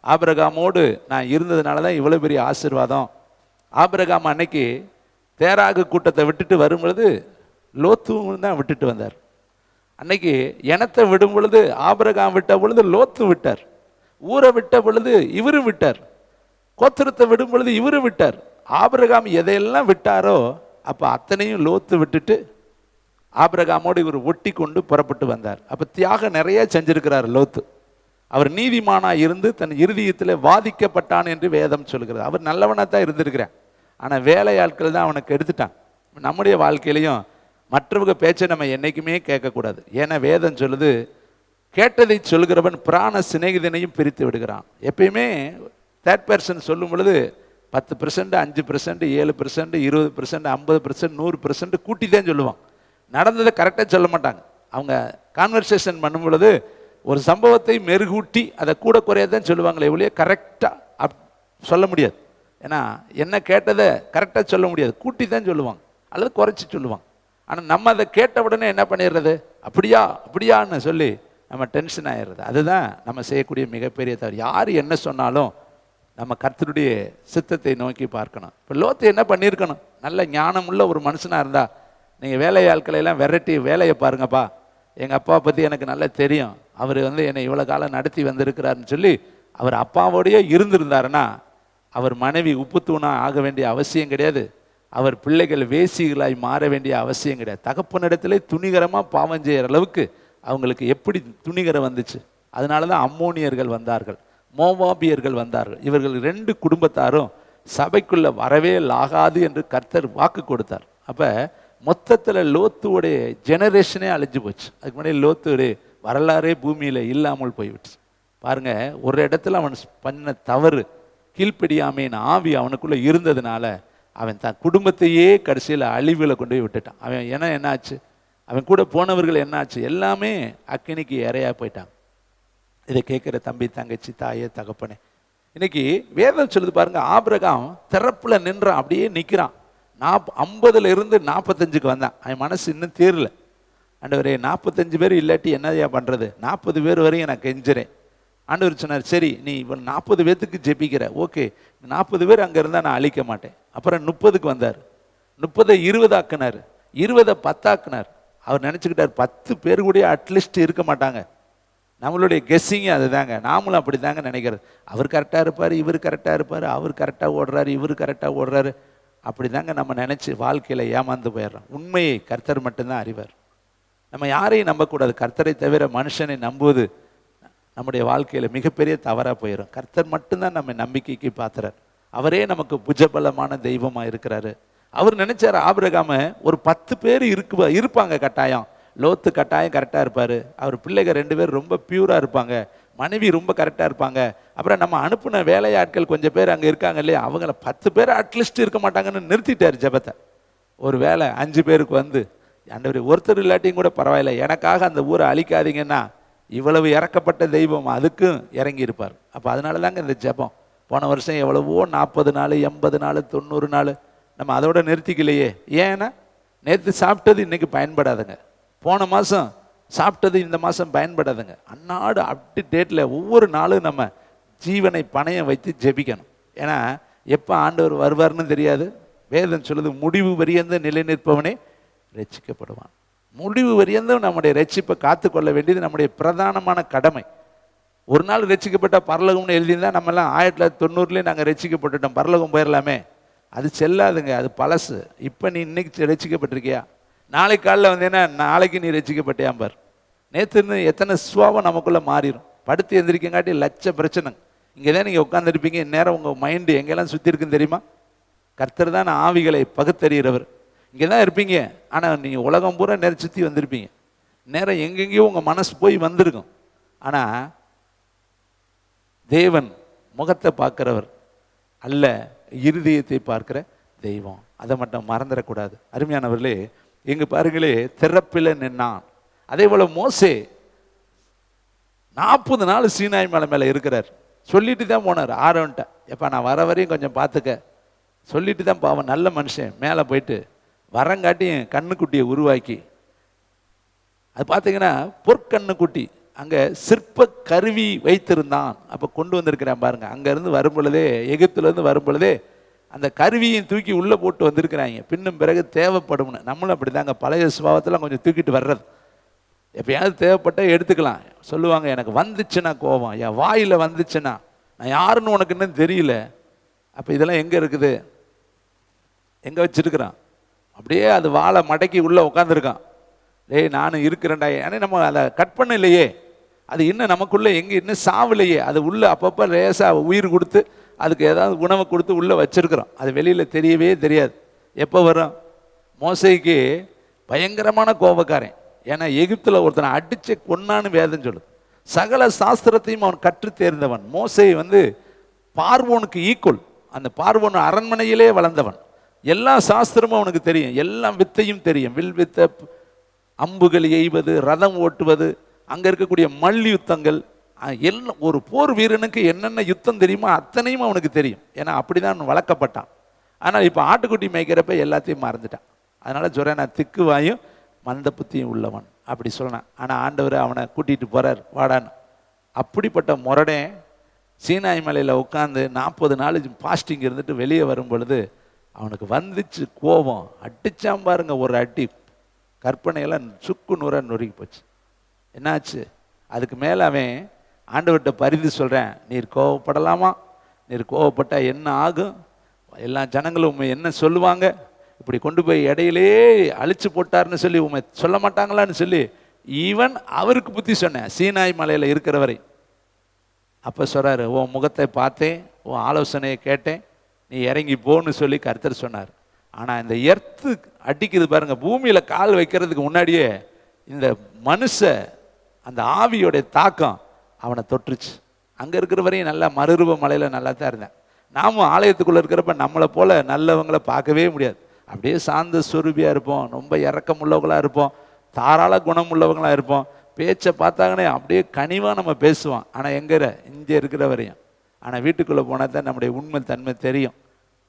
[SPEAKER 1] ஆபிரகாமோடு நான் இருந்ததுனால தான் இவ்வளோ பெரிய ஆசீர்வாதம். ஆபிரகாம் அன்னைக்கு தேராகு கூட்டத்தை விட்டுட்டு வரும் பொழுது லோத்துவும் தான் விட்டுட்டு வந்தார். அன்னைக்கு இனத்தை விடும் பொழுது ஆபிரகாம் விட்ட பொழுது லோத்து விட்டார். ஊரை விட்ட பொழுது இவரு விட்டார். கோத்திரத்தை விடும் பொழுது இவரு விட்டார். ஆபிரகாம் எதையெல்லாம் விட்டாரோ அப்போ அத்தனையும் லோத்து விட்டுட்டு ஆபிரகாமோடு இவர் ஒட்டி கொண்டு புறப்பட்டு வந்தார். அப்போ தியாகம் நிறைய செஞ்சிருக்கிறார் லோத்து. அவர் நீதிமானா இருந்து தன் இருதயத்தில் வாதிக்கப்பட்டான் என்று வேதம் சொல்கிறது. அவர் நல்லவனாக தான் இருந்திருக்கிறார். ஆனால் வேலையாட்கள் தான் அவனுக்கு எடுத்துட்டான். நம்முடைய வாழ்க்கையிலையும் மற்றவங்க பேச்சை நம்ம என்றைக்குமே கேட்கக்கூடாது. ஏன்னா வேதம் சொல்லுது, கேட்டதை சொல்கிறவன் பிராண சிநேகிதனையும் பிரித்து விடுகிறான். எப்பயுமே தேர்ட் பர்சன் சொல்லும் பொழுது 10%, 5%, 7%, 20%, 50%, 100% கூட்டி தான் சொல்லுவான். நடந்ததை கரெக்டாக சொல்ல மாட்டாங்க. அவங்க கான்வர்சேஷன் பண்ணும் பொழுது ஒரு சம்பவத்தை மெருகூட்டி அதை கூட குறையதான் சொல்லுவாங்களே ஒழிய கரெக்டாக சொல்ல முடியாது. ஏன்னா என்ன கேட்டதை கரெக்டாக சொல்ல முடியாது, கூட்டி தான் சொல்லுவாங்க அல்லது குறைச்சி சொல்லுவாங்க. ஆனால் நம்ம அதை கேட்ட உடனே என்ன பண்ணிடுறது, அப்படியா அப்படியான்னு சொல்லி நம்ம டென்ஷன் ஆகிடுறது. அதுதான் நம்ம செய்யக்கூடிய மிகப்பெரிய தவறு. யார் என்ன சொன்னாலும் நம்ம கர்த்தருடைய சித்தத்தை நோக்கி பார்க்கணும். இப்போ லோத்து என்ன பண்ணியிருக்கணும், நல்ல ஞானம் உள்ள ஒரு மனுஷனாக இருந்தால், நீங்கள் வேலையாட்களை எல்லாம் விரட்டி வேலையை பாருங்கப்பா, எங்கள் அப்பா பற்றி எனக்கு நல்லா தெரியும், அவர் என்னை இவ்வளோ காலம் நடத்தி வந்திருக்கிறாருன்னு சொல்லி அவர் அப்பாவோடையே இருந்திருந்தாருன்னா அவர் மனைவி உப்பு தூணாக ஆக வேண்டிய அவசியம் கிடையாது, அவர் பிள்ளைகள் வேசிகளாய் மாற வேண்டிய அவசியம் கிடையாது. தகப்பனிடத்திலே துணிகரமாக பாவம் செய்கிற அளவுக்கு அவங்களுக்கு எப்படி துணிகரம் வந்துச்சு? அதனால தான் அம்மோனியர்கள் வந்தார்கள், மோவாபியர்கள் வந்தார்கள். இவர்கள் 2 குடும்பத்தாரும் சபைக்குள்ளே வரவே ஆகாது என்று கர்த்தர் வாக்கு கொடுத்தார். அப்போ மொத்தத்தில் லோத்துவோடைய ஜெனரேஷனே அழிஞ்சு போச்சு. அதுக்கு முன்னாடி லோத்துடைய வரலாறே பூமியில் இல்லாமல் போய்விட்டு பாருங்க. ஒரு இடத்துல அவன் பண்ண தவறு, கீழ்ப்படியாமையின் ஆவி அவனுக்குள்ளே இருந்ததுனால அவன் தன் குடும்பத்தையே கடைசியில் அழிவில் கொண்டு போய் விட்டுட்டான். அவன் என்னாச்சு, அவன் கூட போனவர்கள் என்னாச்சு, எல்லாமே அக்கினிக்கு இறையா போயிட்டாங்க. இதை கேட்குற தம்பி, தங்கச்சி, தாயே, தகப்பனே, இன்னைக்கு வேதம் சொல்லுது பாருங்க, ஆபிரகாம் திறப்புல நின்றான், அப்படியே நிற்கிறான். 50 இருந்து 45க்கு வந்தான். அவன் மனசு இன்னும் தீரல. ஆண்டவரே 45 பேர் இல்லாட்டி என்னதையா பண்ணுறது, 40 பேர் வரையும் நான் கெஞ்சுறேன். ஆண்டவர் சொன்னார், சரி நீ இவன் 40 பேர்த்துக்கு ஜெபிக்கிற, ஓகே 40 பேர் அங்கே இருந்தால் நான் அழிக்க மாட்டேன். அப்புறம் 30க்கு வந்தார், 30 20 ஆக்குனார், 20 10 ஆக்குனார். அவர் நினச்சிக்கிட்டார் 10 பேர் கூட அட்லீஸ்ட் இருக்க மாட்டாங்க. நம்மளுடைய கெஸ்ஸிங்க அதுதாங்க, நாமளும் அப்படி தாங்க நினைக்கிறது. அவர் கரெக்டாக இருப்பார், இவர் கரெக்டாக இருப்பார், அவர் கரெக்டாக ஓடுறாரு, இவர் கரெக்டாக ஓடுறாரு, அப்படி தாங்க நம்ம நினச்சி வாழ்க்கையில் ஏமாந்து போயிடுறோம். உண்மையை கர்த்தர் மட்டும்தான் அறிவார். நம்ம யாரையும் நம்பக்கூடாது. கர்த்தரை தவிர மனுஷனை நம்புவது நம்முடைய வாழ்க்கையில் மிகப்பெரிய தவறாக போயிடும். கர்த்தர் மட்டும்தான் நம்ம நம்பிக்கைக்கு பாத்திரர். அவரே நமக்கு புஜபலமான தெய்வமாக இருக்கிறாரு. அவர் நினைச்சார் ஆபிரகாம ஒரு 10 பேர் இருப்பாங்க கட்டாயம். லோத்து கட்டாயம் கரெக்டாக இருப்பார், அவர் பிள்ளைகள் 2 பேர் ரொம்ப பியூராக இருப்பாங்க, மனைவி ரொம்ப கரெக்டாக இருப்பாங்க, அப்புறம் நம்ம அனுப்புன வேலையாட்கள் கொஞ்சம் பேர் அங்கே இருக்காங்க இல்லையா, அவங்கள 10 பேர் அட்லீஸ்ட் இருக்க மாட்டாங்கன்னு நிறுத்திட்டார் ஜெபத்தை. ஒரு வேலை 5 பேருக்கு ஆண்டவரே ஒருத்தர் இல்லாட்டியும் கூட பரவாயில்ல, எனக்காக அந்த ஊரை அழிக்காதீங்கன்னா இவ்வளவு இறக்கப்பட்ட தெய்வம் அதுக்கும் இறங்கி இருப்பார். அப்போ அதனால தாங்க இந்த ஜெபம். போன வருஷம் எவ்வளவோ 40 நாள் 80 நாள் 90 நாள் நம்ம அதோட நிறுத்திக்கலையே. ஏன்னா நேற்று சாப்பிட்டது இன்னைக்கு பயன்படாதுங்க, போன மாதம் சாப்பிட்டது இந்த மாதம் பயன்படாதுங்க. அன்னாடு அப்டு டேட்டில் ஒவ்வொரு நாளும் நம்ம ஜீவனை பணையம் வைத்து ஜெபிக்கணும். ஏன்னா எப்போ ஆண்டவர் வருவார்னு தெரியாது. வேதம் சொல்லுது, முடிவு வரியந்த நிலை நிற்பவனே ரட்சிக்கப்படுவான். முடிவு வரியந்தும் நம்முடைய ரட்சிப்பை காத்து கொள்ள வேண்டியது நம்முடைய பிரதானமான கடமை. ஒரு நாள் ரட்சிக்கப்பட்டால் பரலோகம்னு எழுதியிருந்தால் நம்மெல்லாம் 1990 நாங்கள் ரட்சிக்கப்பட்டுட்டோம், பரலோகம் போயிடலாமே. அது செல்லாதுங்க, அது பழசு. இப்போ நீ இன்னைக்கு ரட்சிக்கப்பட்டிருக்கியா, நாளைக்கு காலையில் வந்தேன்னா நாளைக்கு நீ ரட்சிக்கப்பட்டியாம்பார். நேற்று எத்தனை சுவாபம் நமக்குள்ளே மாறிடும். படுத்து எந்திரிக்கங்காட்டி லட்ச பிரச்சனை. இங்கே தான் நீங்கள் உட்காந்துருப்பீங்க, இந்நேரம் உங்கள் மைண்டு எங்கெல்லாம் சுற்றி இருக்குன்னு தெரியுமா? கர்த்தர் தான் ஆவிகளை பகுத்தறிகிறவர். இங்கே தான் இருப்பீங்க, ஆனால் நீங்கள் உலகம் பூரா நேரம் சுற்றி வந்திருப்பீங்க. நேரம் எங்கெங்கேயோ உங்கள் மனசு போய் வந்திருக்கும். ஆனால் தேவன் முகத்தை பார்க்கிறவர் அல்ல, இருதயத்தை பார்க்கிற தெய்வம். அதை மட்டும் மறந்துடக்கூடாது. அருமையானவர்களே, எங்க பாருங்களே, திறப்பில் நின்னான். அதே போல மோசே 40 நாள் சீனாய் மலை மேலே இருக்கிறார். சொல்லிட்டு தான் போனார் ஆரோன்ட்ட, எப்போ நான் வர வரையும் கொஞ்சம் பார்த்துக்க சொல்லிட்டு தான் பாவம் நல்ல மனுஷன் மேலே போயிட்டு வரங்காட்டியும் கண்ணுக்குட்டியை உருவாக்கி, அது பார்த்தீங்கன்னா பொற்கண்ணுக்குட்டி அங்கே சிற்ப கருவி வைத்திருந்தான். அப்போ கொண்டு வந்திருக்கிறேன் பாருங்க. அங்கேருந்து வரும் பொழுதே, எகிப்துலேருந்து வரும் பொழுதே அந்த கருவியும் தூக்கி உள்ளே போட்டு வந்திருக்கிறாங்க. பின்னும் பிறகு தேவைப்படும்னு. நம்மளும் அப்படி தாங்க, பழைய சுபாவத்தில் கொஞ்சம் தூக்கிட்டு வர்றது. எப்பயாவது தேவைப்பட்டால் எடுத்துக்கலாம். சொல்லுவாங்க, எனக்கு வந்துச்சுன்னா கோபம், என் வாயில் வந்துச்சுன்னா நான் யாருன்னு உனக்கு இன்னும் தெரியல. அப்போ இதெல்லாம் எங்கே இருக்குது, எங்கே வச்சுருக்கிறான்? அப்படியே அது வாழை மடக்கி உள்ளே உட்காந்துருக்கான். டேய் நானும் இருக்கிறேன்டா. ஏன்னா நம்ம அதை கட் பண்ண இல்லையே, அது இன்னும் நமக்குள்ளே எங்கே இன்னும் சாவில்லையே. அது உள்ளே அப்பப்போ லேசாக உயிர் கொடுத்து அதுக்கு ஏதாவது உணவை கொடுத்து உள்ளே வச்சுருக்குறோம். அது வெளியில் தெரியவே தெரியாது. எப்போ வரும்? மோசேக்கு பயங்கரமான கோபக்காரன். ஏன்னா எகிப்தில் ஒருத்தனை அடித்து கொன்னான்னு வேதம் சொல்லுது. சகல சாஸ்திரத்தையும் அவன் கற்று தேர்ந்தவன். மோசே பார்வோனுக்கு ஈக்குவல். அந்த பார்வோன் அரண்மனையிலே வளர்ந்தவன். எல்லா சாஸ்திரமும் அவனுக்கு தெரியும், எல்லாம் வித்தையும் தெரியும். வில் வித்த, அம்புகள் எய்வது, ரதம் ஓட்டுவது, அங்கே இருக்கக்கூடிய மல்யுத்தங்கள் எல்லாம். ஒரு போர் வீரனுக்கு என்னென்ன யுத்தம் தெரியுமோ அத்தனையும் அவனுக்கு தெரியும். ஏன்னா அப்படிதான் வளர்க்கப்பட்டான். ஆனால் இப்போ ஆட்டுக்குட்டி மேய்க்கிறப்ப எல்லாத்தையும் மறந்துட்டான். அதனால சொல்கிறேன், நான் திக்குவாயும் மந்த புத்தியும் உள்ளவன் அப்படி சொல்லணும். ஆனால் ஆண்டவர் அவனை கூட்டிகிட்டு போகிறார், வாடான்னு. அப்படிப்பட்ட முரடே சீனாய் மலையில் உட்காந்து 40 நாள் பாஸ்டிங் இருந்துட்டு வெளியே வரும் பொழுது அவனுக்கு வந்துச்சு கோபம். அடிச்சாம் பாருங்க, ஒரு அடி, கற்பனையெல்லாம் சுக்கு நூற நொறுக்கி போச்சு. என்னாச்சு? அதுக்கு மேலே அவன் ஆண்டவர்கிட்ட பரிந்து சொல்கிறேன், நீர் கோவப்படலாமா? நீர் கோவப்பட்டால் என்ன ஆகும்? எல்லா ஜனங்களும் உண்மை என்ன சொல்லுவாங்க? இப்படி கொண்டு போய் இடையிலே அழிச்சு போட்டார்னு சொல்லி உண்மை சொல்ல மாட்டாங்களான்னு சொல்லி ஈவன் அவருக்கு புத்தி சொன்னேன், சீனாய் மலையில் இருக்கிறவரை. அப்போ சொல்கிறாரு, உன் முகத்தை பார்த்தேன், உன் ஆலோசனையை கேட்டேன், நீ இறங்கி போன்னு சொல்லி கர்த்தர் சொன்னார். ஆனால் இந்த எர்த்து அடிக்குது பாருங்க, பூமியில் கால் வைக்கிறதுக்கு முன்னாடியே இந்த மனுஷ அந்த ஆவியோடைய தாக்கம் அவனை தொற்றுச்சு. அங்கே இருக்கிறவரையும் நல்லா மறுரூப மலையில் நல்லா தான் இருந்தேன். நாமும் ஆலயத்துக்குள்ளே இருக்கிறப்ப நம்மளை போல் நல்லவங்களை பார்க்கவே முடியாது. அப்படியே சாந்த சொரூபியாக இருப்போம், ரொம்ப இறக்கம் உள்ளவங்களாக இருப்போம், தாராள குணம் உள்ளவங்களாக இருப்போம். பேச்சை பார்த்தாங்கன்னே அப்படியே கனிவாக நம்ம பேசுவோம். ஆனால் இங்கே இருக்கிற வரையும். ஆனால் வீட்டுக்குள்ளே போனால் தான் நம்முடைய உண்மை தன்மை தெரியும்.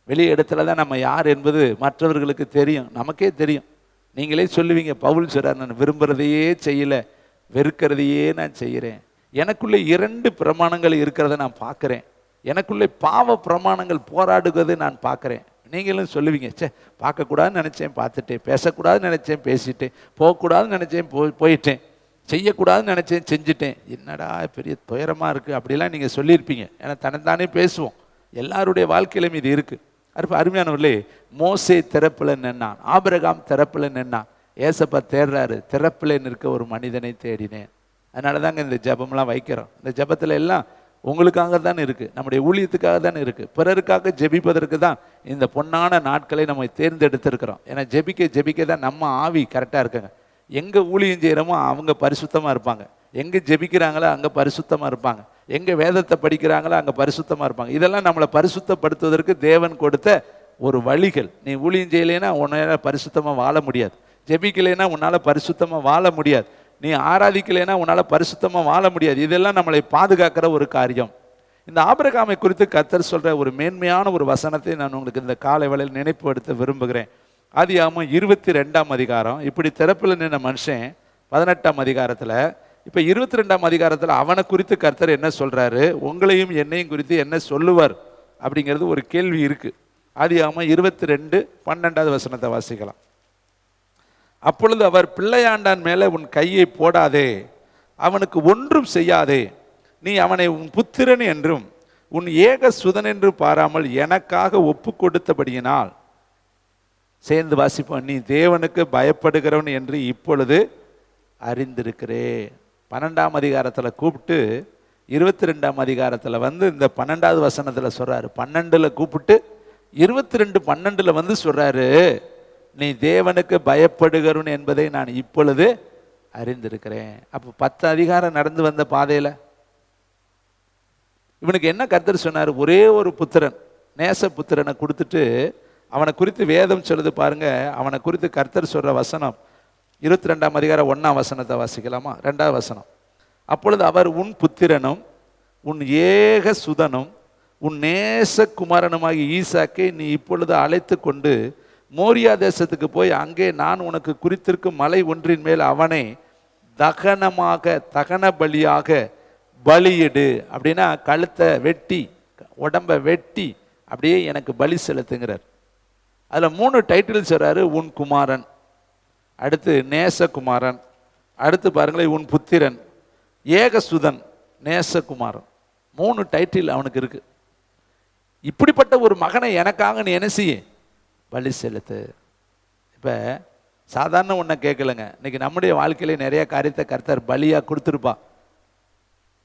[SPEAKER 1] வெளி இடத்துல தான் நம்ம யார் என்பது மற்றவர்களுக்கு தெரியும், நமக்கே தெரியும். நீங்களே சொல்லுவீங்க, பவுல் சொல்கிறார், நான் விரும்புகிறதையே செய்யலை, வெறுக்கிறதையே நான் செய்கிறேன். எனக்குள்ளே 2 பிரமாணங்கள் இருக்கிறத நான் பார்க்குறேன். எனக்குள்ளே பாவ பிரமாணங்கள் போராடுகிறது நான் பார்க்குறேன். நீங்களும் சொல்லுவீங்க, சே பார்க்கக்கூடாதுன்னு நினச்சேன் பார்த்துட்டேன், பேசக்கூடாதுன்னு நினச்சேன் பேசிட்டேன், போகக்கூடாதுன்னு நினச்சேன் போயிட்டேன், செய்யக்கூடாதுன்னு நினச்சேன் செஞ்சுட்டேன், என்னடா பெரிய துயரமாக இருக்குது அப்படிலாம் நீங்கள் சொல்லியிருப்பீங்க. ஏன்னா தன்னைத்தானே பேசுவோம், எல்லாருடைய வாழ்க்கையிலும் இது இருக்குது. அருமையானவர்களே, மோசே திறப்பில் நின்னான், ஆபிரகாம் திறப்பில் நின்னான். ஏசப்பா தேடுறாரு, திறப்பில் நிற்க ஒரு மனிதனை தேடினேன். அதனால தாங்க இந்த ஜெபம்லாம் வைக்கிறோம். இந்த ஜெபத்தில் எல்லாம் உங்களுக்காக தான் இருக்குது, நம்முடைய ஊழியத்துக்காக தான் இருக்குது, பிறருக்காக ஜெபிப்பதற்கு தான் இந்த பொன்னான நாட்களை நம்ம தேர்ந்தெடுத்திருக்கிறோம். ஏன்னா ஜெபிக்க தான் நம்ம ஆவி கரெக்டாக இருக்குங்க. எங்கே ஊழியம் செய்கிறோமோ அவங்க பரிசுத்தமாக இருப்பாங்க, எங்கே ஜெபிக்கிறாங்களோ அங்கே பரிசுத்தமாக இருப்பாங்க, எங்கே வேதத்தை படிக்கிறாங்களோ அங்கே பரிசுத்தமாக இருப்பாங்க. இதெல்லாம் நம்மளை பரிசுத்தப்படுத்துவதற்கு தேவன் கொடுத்த ஒரு வழிகள். நீ ஊழியம் செய்யலைன்னா உன்னால் பரிசுத்தமாக வாழ முடியாது, ஜெபிக்கலைன்னா உன்னால் பரிசுத்தமாக வாழ முடியாது, நீ ஆராதிக்கலைன்னா உன்னால் பரிசுத்தமாக வாழ முடியாது. இதெல்லாம் நம்மளை பாதுகாக்கிற ஒரு காரியம். இந்த ஆபிரகாமை குறித்து கர்த்தர் சொல்கிற ஒரு மேன்மையான ஒரு வசனத்தை நான் உங்களுக்கு இந்த காலை வேளையில் நினைப்புபடுத்த விரும்புகிறேன். ஆதியாகமம் 22ஆம் அதிகாரம். இப்படி திறப்பில் நின்ற மனுஷன் 18ஆம் அதிகாரத்தில், இப்போ 22ஆம் அதிகாரத்தில் அவனை குறித்து கர்த்தர் என்ன சொல்கிறாரு, உங்களையும் என்னையும் குறித்து என்ன சொல்லுவார் அப்படிங்கிறது ஒரு கேள்வி இருக்குது. ஆதியாகமம் 22:12 வசனத்தை வாசிக்கலாம். அப்பொழுது அவர், பிள்ளையாண்டான் மேலே உன் கையை போடாதே, அவனுக்கு ஒன்றும் செய்யாதே, நீ அவனை உன் புத்திரன் என்றும் உன் ஏக சுதன் என்று பாராமல் எனக்காக ஒப்பு கொடுத்தபடியினால், சேர்ந்து வாசிப்போம், நீ தேவனுக்கு பயப்படுகிறவன் என்று இப்பொழுது அறிந்திருக்கிறே. 12ஆம் அதிகாரத்தில் கூப்பிட்டு 22ஆம் அதிகாரத்தில் இந்த 12வது வசனத்தில் சொல்கிறாரு, 12ல் கூப்பிட்டு 22:12 சொல்கிறாரு, நீ தேவனுக்கு பயப்படுகிறவன் என்பதை நான் இப்பொழுது அறிந்திருக்கிறேன். அப்போ 10 அதிகாரம் நடந்து வந்த பாதையில் இவனுக்கு என்ன கர்த்தர் சொன்னார்? ஒரே ஒரு புத்திரன், நேச புத்திரனை கொடுத்துட்டு அவனை குறித்து வேதம் சொல்லுது பாருங்க. அவனை குறித்து கர்த்தர் சொல்ற வசனம் 22ஆம் அதிகாரம் 1ஆம் வசனத்தை வாசிக்கலாமா? 2வது வசனம். அப்பொழுது அவர், உன் புத்திரனும் உன் ஏக சுதனும் உன் நேச குமாரனுமாகி ஈசாக்கை நீ இப்பொழுது அழைத்து கொண்டு மோரியா தேசத்துக்கு போய் அங்கே நான் உனக்கு குறித்திருக்கும் மலை ஒன்றின் மேல் அவனை தகன பலியாக பலியிடு. அப்படின்னா கழுத்தை வெட்டி உடம்பை வெட்டி அப்படியே எனக்கு பலி செலுத்துங்கிறார். அதில் 3 டைட்டில் சொல்கிறாரு. உன் குமாரன், அடுத்து நேசகுமாரன், அடுத்து பாருங்களேன் உன் புத்திரன், ஏகசுதன், நேசகுமாரன். 3 டைட்டில் அவனுக்கு இருக்கு. இப்படிப்பட்ட ஒரு மகனை எனக்காக நீ என்ன செய்ய? பலி செலுத்து. இப்போ சாதாரண ஒன்றை கேட்கலங்க, இன்னைக்கு நம்முடைய வாழ்க்கையில நிறைய காரியத்தை கர்த்தர் பலியாக கொடுத்துருப்பா.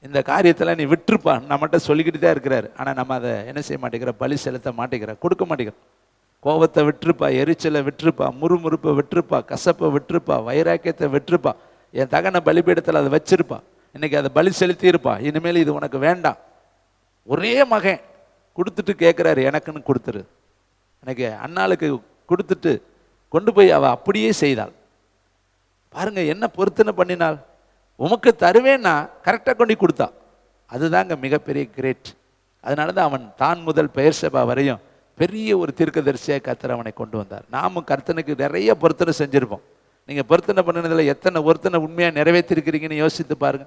[SPEAKER 1] இந்த காரியத்தில் நீ விட்டுருப்பா, நம்மகிட்ட சொல்லிக்கிட்டு தான் இருக்கிறார். ஆனால் நம்ம அதை என்ன செய்ய மாட்டேங்கிற? பலி செலுத்த மாட்டேங்கிற, கொடுக்க மாட்டேங்கிற. கோபத்தை விட்டுருப்பா, எரிச்சலை விட்டுருப்பா, முறுமுறுப்பை விட்டுருப்பா, கசப்பை விட்டுருப்பா, வைராக்கியத்தை விட்டுருப்பா, என் தகன பலிபீடத்தில் அதை வச்சிருப்பா. இன்னைக்கு அதை பலி செலுத்தி இருப்பா, இனிமேல் இது உனக்கு வேண்டாம். ஒரே மகன் கொடுத்துட்டு கேட்குறாரு, எனக்குன்னு கொடுத்துரு. எனக்கு அண்ணாளுக்கு கொடுத்துட்டு கொண்டு போய் அவள் அப்படியே செய்தாள். பாருங்க என்ன பொருத்தனை பண்ணினாள். உமக்கு தருவேன்னா கரெக்டாக கொண்டு கொடுத்தா. அதுதாங்க மிகப்பெரிய கிரேட். அதனால தான் அவன் தான் முதல் பெயர்சபா வரையும் பெரிய ஒரு தீர்க்கதரிசியாக கர்த்தர் அவனை கொண்டு வந்தார். நாமும் கர்த்தனுக்கு நிறைய பொருத்தனை செஞ்சுருப்போம். நீங்கள் பொருத்தனை பண்ணினதில் எத்தனை பொருத்தனை உண்மையாக நிறைவேற்றிருக்கிறீங்கன்னு யோசித்து பாருங்க.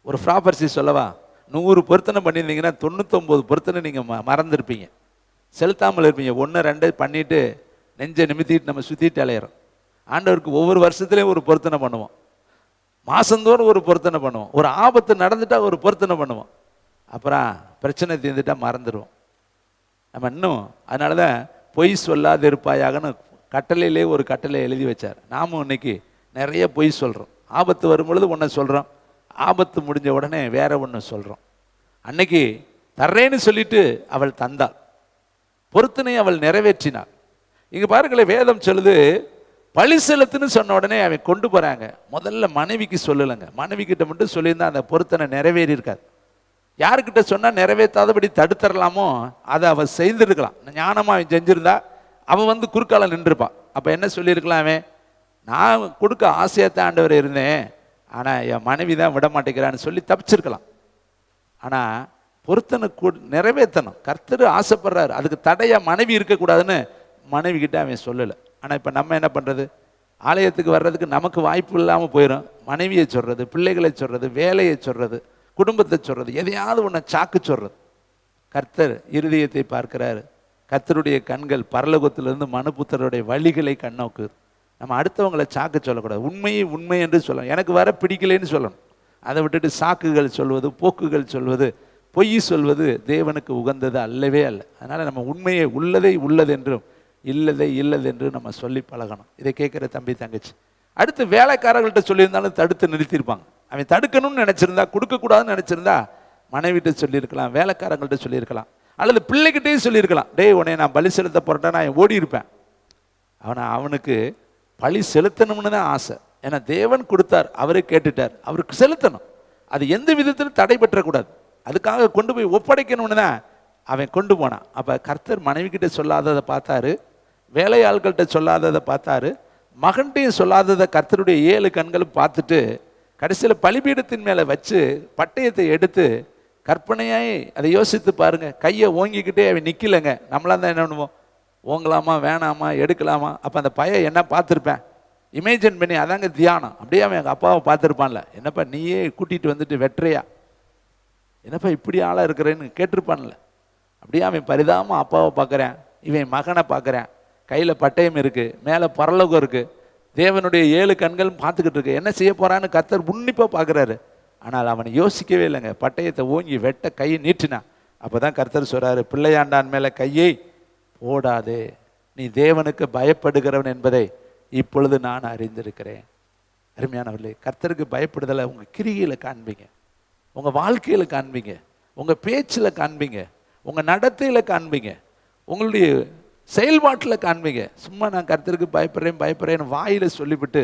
[SPEAKER 1] ஒரு ப்ராப்பர்சி சொல்லவா, 100 பொருத்தனை பண்ணியிருந்தீங்கன்னா 99 பொருத்தனை நீங்கள் மறந்துருப்பீங்க, செலுத்தாமல் இருப்பீங்க. 1 2 பண்ணிட்டு நெஞ்சை நிமித்திட்டு நம்ம சுற்றிட்டு அலையிறோம். ஆண்டவருக்கு ஒவ்வொரு வருஷத்துலேயும் ஒரு பொருத்தனை பண்ணுவோம், மாதந்தோறும் ஒரு பொருத்தனை பண்ணுவோம், ஒரு ஆபத்து நடந்துட்டால் ஒரு பொருத்தனை பண்ணுவோம், அப்புறம் பிரச்சனை தீர்ந்துட்டா மறந்துடுவோம் நம்ம இன்னும். அதனால தான் பொய் சொல்லாது இருப்பாயாகன்னு கட்டளையிலே ஒரு கட்டளை எழுதி வச்சார். நாமும் இன்னைக்கு நிறைய பொய் சொல்கிறோம். ஆபத்து வரும்பொழுது ஒன்றை சொல்கிறோம், ஆபத்து முடிஞ்ச உடனே வேற ஒன்று சொல்கிறோம். அன்னைக்கு தர்றேன்னு சொல்லிட்டு அவள் தந்தாள், பொருத்தனை அவள் நிறைவேற்றினாள். இங்கே பாருங்களேன், வேதம் சொல்லுது பழி செலுத்துன்னு சொன்ன உடனே அவன் கொண்டு போகிறாங்க. முதல்ல மனைவிக்கு சொல்லலைங்க, மனைவி கிட்ட மட்டும் சொல்லியிருந்தா அந்த பொருத்தனை நிறைவேறி இருக்காது. யாருக்கிட்ட சொன்னால் நிறைவேற்றாதபடி தடுத்துடலாமோ அதை அவள் செய்திருக்கலாம். ஞானமாக அவன் செஞ்சிருந்தா அவன் வந்து குறுக்கால நின்றுப்பான். அப்போ என்ன சொல்லியிருக்கலாம், அவன் நான் கொடுக்க ஆசையத்தான் ஆண்டவர் இருந்தேன், ஆனால் என் மனைவி தான் விட மாட்டேங்கிறான்னு சொல்லி தப்பிச்சிருக்கலாம். ஆனால் பொருத்தனை நிறைவேற்றணும், கர்த்தர் ஆசைப்படுறாரு, அதுக்கு தடையாக மனைவி இருக்கக்கூடாதுன்னு மனைவி கிட்ட அவன் சொல்லலை. ஆனால் இப்போ நம்ம என்ன பண்ணுறது, ஆலயத்துக்கு வர்றதுக்கு நமக்கு வாய்ப்பு இல்லாமல் போயிடும். மனைவியை சொல்கிறது, பிள்ளைகளை சொல்கிறது, வேலையை சொல்கிறது, குடும்பத்தை சொல்கிறது, எதையாவது ஒன்று சாக்கு சொல்கிறது. கர்த்தர் இருதயத்தை பார்க்கிறாரு. கர்த்தருடைய கண்கள் பரலோகத்திலிருந்து மனுபுத்தருடைய வழிகளை கண்ணோக்குது. நம்ம அடுத்தவங்களை சாக்கு சொல்லக்கூடாது, உண்மையை உண்மை என்று சொல்லணும். எனக்கு வர பிடிக்கலைன்னு சொல்லணும். அதை விட்டுட்டு சாக்குகள் சொல்வது, போக்குகள் சொல்வது, பொய் சொல்வது தேவனுக்கு உகந்தது அல்லவே அல்ல. அதனால் நம்ம உண்மையை உள்ளதை உள்ளதென்றும் இல்லதை இல்லதென்று நம்ம சொல்லி பழகணும். இதை கேட்குற தம்பி தங்கச்சி அடுத்து வேலைக்காரர்கள்ட்ட சொல்லியிருந்தாலும் தடுத்து நிறுத்தியிருப்பாங்க. அவன் தடுக்கணும்னு நினச்சிருந்தா, கொடுக்கக்கூடாதுன்னு நினச்சிருந்தா மனைவிட்ட சொல்லியிருக்கலாம், வேலைக்காரங்கள்ட்ட சொல்லியிருக்கலாம், அல்லது பிள்ளைகிட்டே சொல்லியிருக்கலாம். டேய் உன்னை நான் பலி செலுத்த போறேன்னா நான் ஓடி இருப்பேன். அவனுக்கு பழி செலுத்தணும்னு தான் ஆசை. ஏன்னா தேவன் கொடுத்தார், அவரே கேட்டுட்டார், அவருக்கு செலுத்தணும். அது எந்த விதத்திலும் தடை பெற்றக்கூடாது. அதுக்காக கொண்டு போய் ஒப்படைக்கணும்னு தான் அவன் கொண்டு போனான். அப்போ கர்த்தர் மனைவி கிட்ட சொல்லாததை பார்த்தாரு, வேலையாள்கள்கிட்ட சொல்லாததை பார்த்தாரு, மகன்கிட்டையும் சொல்லாததை கர்த்தருடைய 7 கண்களும் பார்த்துட்டு கடைசியில் பலிபீடத்தின் மேலே வச்சு பட்டயத்தை எடுத்து கற்பனையாய் அதை யோசித்து பாருங்க, கையை ஓங்கிக்கிட்டே அவன் நிற்கலைங்க. நம்மளாம் தான் என்ன பண்ணுவோம், ஓங்கலாமா வேணாமா எடுக்கலாமா. அப்போ அந்த பையன் என்ன பார்த்துருப்பேன், இமேஜின் பண்ணி, அதாங்க தியானம். அப்படியே அவன் எங்கள் அப்பாவை பார்த்துருப்பான்ல, என்னப்பா நீயே கூட்டிகிட்டு வந்துட்டு வெட்டுறியா, என்னப்பா இப்படி ஆளாக இருக்கிறேன்னு கேட்டிருப்பான்ல. அப்படியே அவன் பரிதாபமாக அப்பாவை பார்க்குறேன், இவன் மகனை பார்க்குறேன், கையில் பட்டயம் இருக்குது, மேலே பரலோகம் இருக்குது, தேவனுடைய 7 கண்களும் பார்த்துக்கிட்டு இருக்கு. என்ன செய்ய போகிறான்னு கர்த்தர் உன்னிப்பாக பார்க்குறாரு. ஆனால் அவனை யோசிக்கவே இல்லைங்க, பட்டயத்தை ஓங்கி வெட்ட கையை நீட்டினான். அப்போ தான் கர்த்தர் சொல்கிறாரு, பிள்ளையாண்டான் மேலே கையை போடாதே, நீ தேவனுக்கு பயப்படுகிறவன் என்பதை இப்பொழுது நான் அறிந்திருக்கிறேன். அருமையானவர்களே, கர்த்தருக்கு பயப்படுதலை உங்கள் கிரிகையில் காண்பீங்க, உங்கள் வாழ்க்கையில் காண்பீங்க, உங்கள் பேச்சில் காண்பீங்க, உங்கள் நடத்தையில் காண்பீங்க, உங்களுடைய செயல்பாட்டில் காண்பீங்க. சும்மா நான் கர்த்தருக்கு பயப்படுறேன்னு வாயில் சொல்லிவிட்டு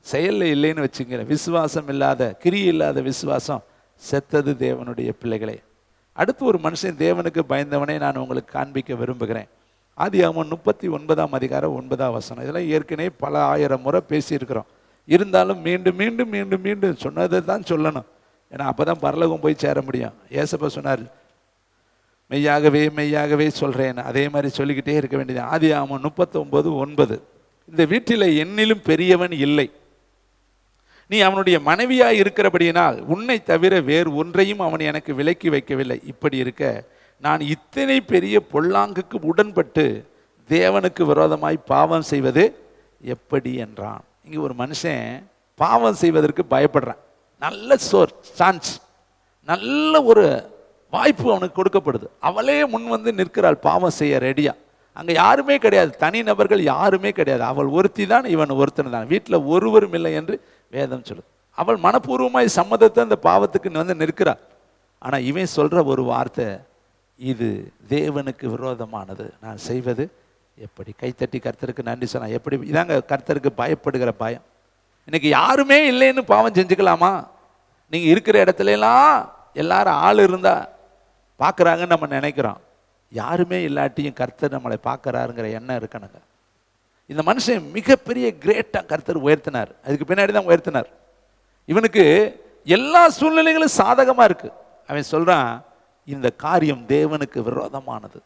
[SPEAKER 1] செயலில் இல்லைன்னு வச்சுங்க. விசுவாசம் இல்லாத, கிரியை இல்லாத விசுவாசம் செத்தது தேவனுடைய பிள்ளைகளே. அடுத்து ஒரு மனுஷன் தேவனுக்கு பயந்தவனே நான் உங்களுக்கு காண்பிக்க விரும்புகிறேன். ஆதியாகமம் 39ஆம் அதிகாரம் 9ஆம் வசனம். இதெல்லாம் ஏற்கனவே பல 1000 முறை பேசியிருக்கிறோம். இருந்தாலும் மீண்டும் மீண்டும் மீண்டும் மீண்டும் சொன்னதை தான் சொல்லணும். ஏன்னா அப்போ தான் பரலோகம் போய் சேர முடியும். ஏசப்பா சொன்னார், மெய்யாகவே மெய்யாகவே சொல்கிறேன், அதே மாதிரி சொல்லிக்கிட்டே இருக்க வேண்டியது. ஆதியாகமம் 39:9, இந்த வீட்டில் என்னிலும் பெரியவன் இல்லை, நீ அவனுடைய மனைவியாய் இருக்கிறபடியினால் உன்னை தவிர வேறு ஒன்றையும் அவன் எனக்கு விலக்கி வைக்கவில்லை. இப்படி இருக்க நான் இத்தனை பெரிய பொல்லாங்குக்கு உடன்பட்டு தேவனுக்கு விரோதமாய் பாவம் செய்வது எப்படி என்றான். இங்கே ஒரு மனுஷன் பாவம் செய்வதற்கு பயப்படுறான். நல்ல சான்ஸ், நல்ல ஒரு வாய்ப்பு அவனுக்கு கொடுக்கப்படுது. அவளே முன் வந்து நிற்கிறாள் பாவம் செய்ய ரெடியா. அங்கே யாருமே கிடையாது, தனி நபர்கள் யாருமே கிடையாது. அவள் ஒருத்தி தான், இவன் ஒருத்தன் தான், வீட்டில் ஒருவரும் இல்லை என்று வேதம் சொல்லுது. அவள் மனப்பூர்வமாய் சம்மதத்தை அந்த பாவத்துக்கு வந்து நிற்கிறாள். ஆனால் இவன் சொல்கிற ஒரு வார்த்தை, இது தேவனுக்கு விரோதமானது, நான் செய்வது எப்படி. கைத்தட்டி கர்த்தருக்கு நன்றி சொன்னா எப்படி. இதாங்க கர்த்தருக்கு பயப்படுகிற பயம். இன்னைக்கு யாருமே இல்லைன்னு பாவம் செஞ்சுக்கலாமா? நீங்கள் இருக்கிற இடத்துலலாம் எல்லாரும் ஆள் இருந்தால் பார்க்குறாங்கன்னு நம்ம நினைக்கிறோம். யாருமே இல்லாட்டியும் கர்த்தர் நம்மளை பார்க்குறாருங்கிற எண்ணம் இருக்கணுங்க. இந்த மனுஷன் மிகப்பெரிய கிரேட்டாக கர்த்தர் உயர்த்தினார். அதுக்கு பின்னாடி தான் உயர்த்தினார். இவனுக்கு எல்லா சூழ்நிலைகளும் சாதகமாக இருக்கு. அவன் சொல்கிறான், இந்த காரியம் தேவனுக்கு விரோதமானது,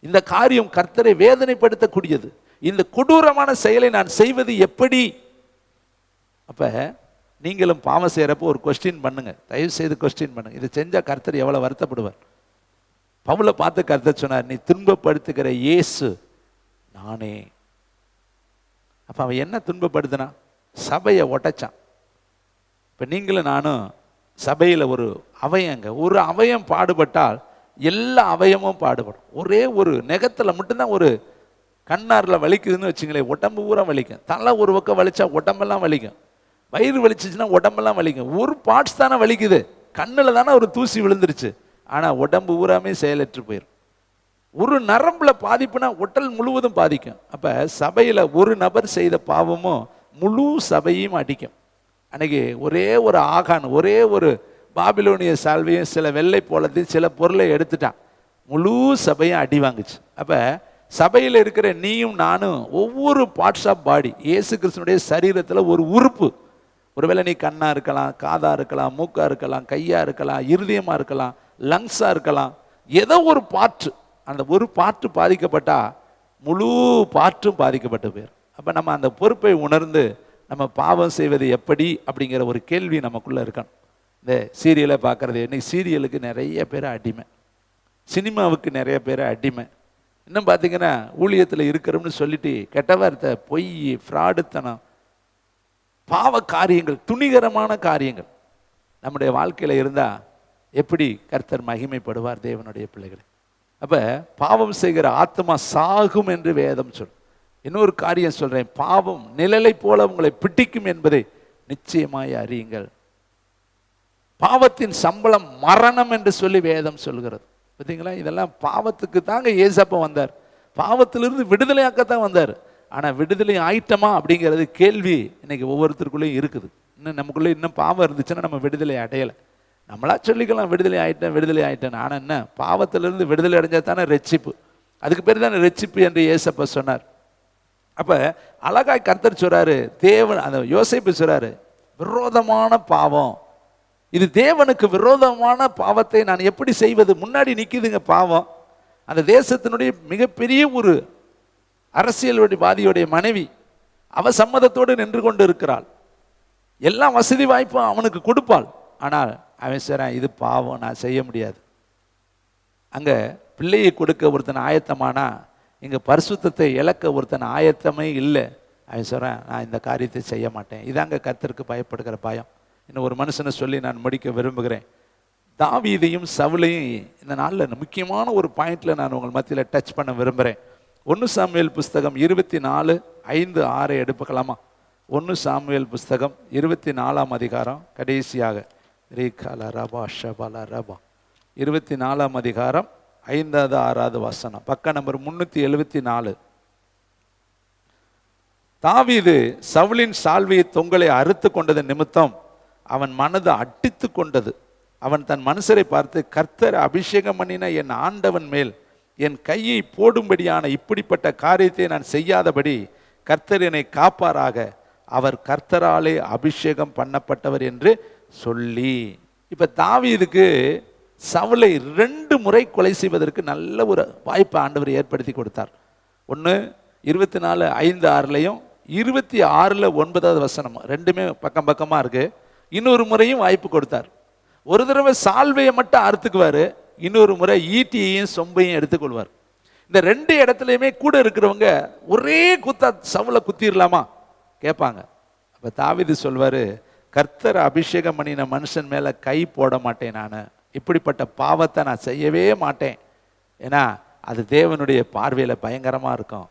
[SPEAKER 1] இந்த காரியம் கர்த்தரை வேதனைப்படுத்தக்கூடியது, இந்த கொடூரமான செயலை நான் செய்வது எப்படி? அப்போ நீங்களும் பாவம் செய்கிறப்போ ஒரு கொஸ்டின் பண்ணுங்க, தயவு செய்து கொஸ்டின் பண்ணுங்க. இதை செஞ்சால் கர்த்தர் எவ்வளோ வருத்தப்படுவார்? பவுலை பார்த்து கர்த்தர் சொன்னார், நீ துன்பப்படுத்துகிற இயேசு நானே. அப்போ அவன் என்ன துன்பப்படுத்தினா? சபையை உடைச்சான். இப்போ நீங்களும் நானும் சபையில் ஒரு அவயங்க, ஒரு அவயம் பாடுபட்டால் எல்லா அவயமும் பாடுபடும். ஒரே ஒரு நெகத்தில் மட்டும்தான் ஒரு கண்ணாரில் வலிக்குதுன்னு வச்சுங்களேன், உடம்பு பூரா வலிக்கும். தலை ஒரு பக்கம் வலிச்சா உடம்பெல்லாம் வலிக்கும். வயிறு வலிச்சிச்சுன்னா உடம்பெல்லாம் வலிக்கும். ஒரு பார்ட்ஸ் தானே வலிக்குது, கண்ணில் தானே ஒரு தூசி விழுந்துருச்சு, ஆனால் உடம்பு பூராமே செயலற்று போயிடும். ஒரு நரம்புல பாதிப்புனா உடல் முழுவதும் பாதிக்கும். அப்போ சபையில் ஒரு நபர் செய்த பாவமும் முழு சபையும் அடிக்கும். அன்னைக்கு ஒரே ஒரு ஆகான், ஒரே ஒரு பாபிலோனிய சால்வையும் சில வெள்ளை போலத்தையும் சில பொருளை எடுத்துட்டான், முழு சபையும் அடி வாங்குச்சு. அப்போ சபையில் இருக்கிற நீயும் நானும் ஒவ்வொரு பார்ட்ஸ் ஆஃப் பாடி, இயேசு கிறிஸ்துனுடைய சரீரத்தில் ஒரு உறுப்பு. ஒருவேளை நீ கண்ணாக இருக்கலாம், காதாக இருக்கலாம், மூக்காக இருக்கலாம், கையாக இருக்கலாம், இருதயமாக இருக்கலாம், லங்ஸாக இருக்கலாம், ஏதோ ஒரு பார்ட்டு. அந்த ஒரு பார்ட்டு பாதிக்கப்பட்டால் முழு பார்ட்டும் பாதிக்கப்பட்டு போயிடும். அப்போ நம்ம அந்த பொறுப்பை உணர்ந்து நம்ம பாவம் செய்வது எப்படி அப்படிங்கிற ஒரு கேள்வி நமக்குள்ளே இருக்கணும். இந்த சீரியலை பார்க்குறது, இன்னைக்கு சீரியலுக்கு நிறைய பேர் அடிமை, சினிமாவுக்கு நிறைய பேர் அடிமை. இன்னும் பார்த்தீங்கன்னா ஊழியத்தில் இருக்கிறோம்னு சொல்லிட்டு கெட்ட வார்த்தை, பொய், ஃப்ராடுத்தனம், பாவ காரியங்கள், துணிகரமான காரியங்கள் நம்முடைய வாழ்க்கையில் இருந்தால் எப்படி கர்த்தர் மகிமைப்படுவார் தேவனுடைய பிள்ளைகளை? அப்போ பாவம் செய்கிற ஆத்மா சாகும் என்று வேதம் சொல். இன்னொரு காரியம் சொல்கிறேன், பாவம் நிழலை போல உங்களை பிடிக்கும் என்பதை நிச்சயமாய் அறியுங்கள். பாவத்தின் சம்பளம் மரணம் என்று சொல்லி வேதம் சொல்கிறது. பார்த்தீங்களா? இதெல்லாம் பாவத்துக்கு தாங்க ஏசப்பா வந்தார், பாவத்திலிருந்து விடுதலையாக்கத்தான் வந்தார். ஆனால் விடுதலை ஆயிட்டமா அப்படிங்கிறது கேள்வி இன்னைக்கு ஒவ்வொருத்தருக்குள்ளேயும் இருக்குது. இன்னும் நமக்குள்ளே இன்னும் பாவம் இருந்துச்சுன்னா நம்ம விடுதலை அடையலை. நம்மளா சொல்லிக்கலாம் விடுதலை ஆயிட்டேன், விடுதலை ஆயிட்டேன். ஆனால் என்ன, பாவத்திலிருந்து விடுதலை அடைஞ்சா தானே ரட்சிப்பு. அதுக்கு பேர் தானே ரட்சிப்பு என்று ஏசப்பா சொன்னார். அப்போ அழகாய் கர்த்தர் சொல்றாரு, தேவன் அந்த யோசேப்பு சொல்றாரு, விரோதமான பாவம், இது தேவனுக்கு விரோதமான பாவத்தை நான் எப்படி செய்வது? முன்னாடி நிற்கிதுங்க பாவம். அந்த தேசத்தினுடைய மிகப்பெரிய ஒரு அரசியல்வாதியுடைய மனைவி, அவ சம்மதத்தோடு நின்று கொண்டு இருக்கிறாள், எல்லா வசதி வாய்ப்பும் அவனுக்கு கொடுப்பாள். ஆனால் அவன் சொல்றான், இது பாவம், நான் செய்ய முடியாது. அங்கே பிள்ளையை கொடுக்க ஒருத்தன் ஆயத்தமானா இங்கே பரிசுத்தத்தை இழக்க ஒருத்தன் ஆயத்தமே இல்லை. அவன் சொல்கிறான், நான் இந்த காரியத்தை செய்ய மாட்டேன். இதாங்க கர்த்தருக்கு பயப்படுகிற பயம். இன்னும் ஒரு மனுஷனை சொல்லி நான் முடிக்க விரும்புகிறேன். தாவீதையும் சவுலையும் இந்த நாளில் முக்கியமான ஒரு பாயிண்டில் நான் உங்கள் மத்தியில் டச் பண்ண விரும்புகிறேன். 1 சாமுவேல் புஸ்தகம் 24:5-6 எடுப்புக்கலாமா? 1 சாமுவேல் புஸ்தகம் 24ஆம் அதிகாரம் கடைசியாக 24ஆம் அதிகாரம் 5வது 6வது வசனம், பக்க நம்பர் 374. தாவீது சவுலின் சால்வையை தொங்கலை அறுத்து கொண்டது நிமித்தம் அவன் மனது அடித்து கொண்டது. அவன் தன் மனுஷரை பார்த்து, கர்த்தர் அபிஷேகம் பண்ணின என் ஆண்டவன் மேல் என் கையை போடும்படியான இப்படிப்பட்ட காரியத்தை நான் செய்யாதபடி கர்த்தர் என்னை காப்பாராக, அவர் கர்த்தராலே அபிஷேகம் பண்ணப்பட்டவர் என்று சொல்லி. இப்ப தாவீதுக்கு சவுலை 2 முறை கொலை செய்வதற்கு நல்ல ஒரு வாய்ப்பை ஆண்டவர் ஏற்படுத்தி கொடுத்தார். ஒன்று 24:5-6லையும் 26:9வது வசனம், ரெண்டுமே பக்கம் பக்கமாக இருக்கு. இன்னொரு முறையும் வாய்ப்பு கொடுத்தார். ஒரு தடவை சால்வையை மட்டும் அறுத்துக்குவார், இன்னொரு முறை ஈட்டியையும் சொம்பையும் எடுத்துக்கொள்வார். இந்த 2 இடத்துலையுமே கூட இருக்கிறவங்க ஒரே குத்தா சவுலை குத்திடலாமா கேட்பாங்க. அப்போ தாவீது சொல்வார், கர்த்தர் அபிஷேகம் பண்ணின மனுஷன் மேலே கை போட மாட்டேன், நான் இப்படிப்பட்ட பாவத்தை நான் செய்யவே மாட்டேன். ஏன்னா அது தேவனுடைய பார்வையில் பயங்கரமாக இருக்கும்.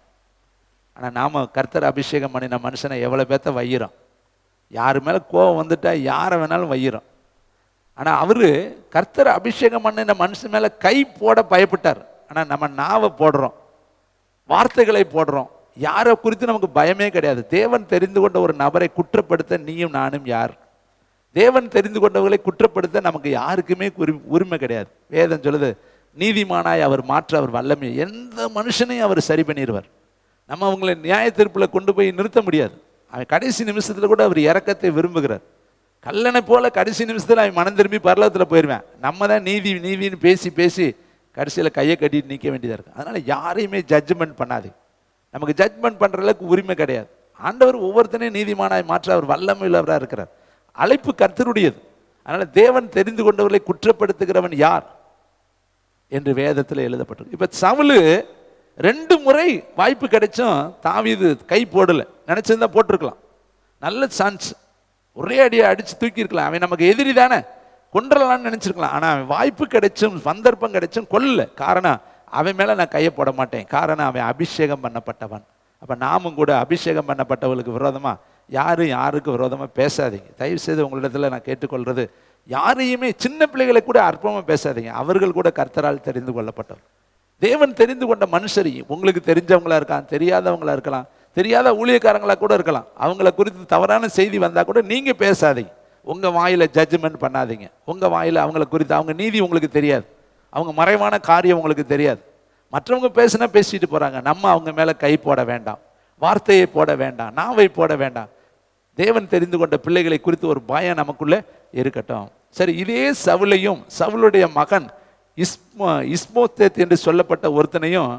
[SPEAKER 1] ஆனால் நாம் கர்த்தர் அபிஷேகம் பண்ணின மனுஷனை எவ்வளோ பேர்த்த வையிறோம், யார் மேலே கோபம் வந்துட்டா யாரை வேணாலும் வையிறோம். ஆனால் அவர் கர்த்தர் அபிஷேகம் பண்ணின மனுஷன் மேலே கை போட பயப்பட்டார். ஆனால் நம்ம நாவை போடுறோம், வார்த்தைகளை போடுறோம், யாரை குறித்து நமக்கு பயமே கிடையாது. தேவன் தெரிந்து கொண்ட ஒரு நபரை குற்றப்படுத்த நீயும் நானும் யார்? தேவன் தெரிந்து கொண்டவர்களை குற்றப்படுத்த நமக்கு யாருக்குமே உரிமை கிடையாது. வேதம் சொல்லுது, நீதிமானாய் அவர் மாற்ற அவர் வல்லமை, எந்த மனுஷனையும் அவர் சரி பண்ணிடுவார். நம்ம அவங்களை நியாய தீர்ப்பில் கொண்டு போய் நிறுத்த முடியாது. அவன் கடைசி நிமிஷத்தில் கூட அவர் இரக்கத்தை விரும்புகிறார். கல்லனை போல கடைசி நிமிஷத்தில் அவன் மனம் திரும்பி பரலோகத்தில் போயிடுவேன். நம்ம தான் நீதின்னு பேசி பேசி கடைசியில் கையை கட்டிட்டு நிற்க வேண்டியதாக இருக்குது. அதனால் யாரையுமே ஜட்ஜ்மெண்ட் பண்ணாது. நமக்கு ஜட்ஜ்மெண்ட் பண்ணுற அளவுக்கு உரிமை கிடையாது. ஆண்டவர் ஒவ்வொருத்தனையும் நீதிமானாய் மாற்ற அவர் வல்லமை உள்ளவராக இருக்கிறார். அழைப்பு கர்த்தருடையது. அதனால் தேவன் தெரிந்து கொண்டவர்களை குற்றப்படுத்துகிறவன் யார் என்று வேதத்தில் எழுதப்பட்டிருக்கு. இப்போ சவுலு 2 முறை வாய்ப்பு கிடைச்சும் தாவீது கை போடலை. நினச்சிருந்தா போட்டிருக்கலாம், நல்ல சான்ஸ், ஒரே அடியை அடித்து தூக்கியிருக்கலாம். அவன் நமக்கு எதிரி தானே, கொன்றலான்னு நினச்சிருக்கலாம். ஆனால் அவன் வாய்ப்பு கிடைச்சும் சந்தர்ப்பம் கிடைச்சும் கொல்லல. காரணம், அவன் மேலே நான் கையை போட மாட்டேன். காரணம், அவன் அபிஷேகம் பண்ணப்பட்டவன். அப்போ நாமும் கூட அபிஷேகம் பண்ணப்பட்டவர்களுக்கு விரோதமாக யாருக்கு விரோதமாக பேசாதீங்க. தயவு செய்து உங்களிடத்தில் நான் கேட்டுக்கொள்வது, யாரையுமே சின்ன பிள்ளைகளை கூட அற்பமாக பேசாதீங்க. அவர்கள் கூட கர்த்தரால் தெரிந்து கொள்ளப்பட்டவர். தேவன் தெரிந்து கொண்ட மனுஷரி, உங்களுக்கு தெரிஞ்சவங்களா இருக்கலாம், தெரியாதவங்களா இருக்கலாம், தெரியாத ஊழியக்காரங்களா கூட இருக்கலாம். அவங்கள குறித்து தவறான செய்தி வந்தால் கூட நீங்கள் பேசாதீங்க. உங்கள் வாயில் ஜட்ஜ்மெண்ட் பண்ணாதீங்க. உங்கள் வாயில் அவங்கள குறித்து அவங்க நீதி உங்களுக்கு தெரியாது, அவங்க மறைவான காரியம் உங்களுக்கு தெரியாது. மற்றவங்க பேசினா பேசிட்டு போகிறாங்க. நம்ம அவங்க மேலே கை போட வேண்டாம், வார்த்தையை போட வேண்டாம், நாவை போட வேண்டாம். தேவன் தெரிந்து கொண்ட பிள்ளைகளை குறித்து ஒரு பயம் நமக்குள்ளே இருக்கட்டும். சரி, இதே சவுலையும் சவுலுடைய மகன் இஸ்மோத்தேத் என்று சொல்லப்பட்ட ஒருத்தனையும்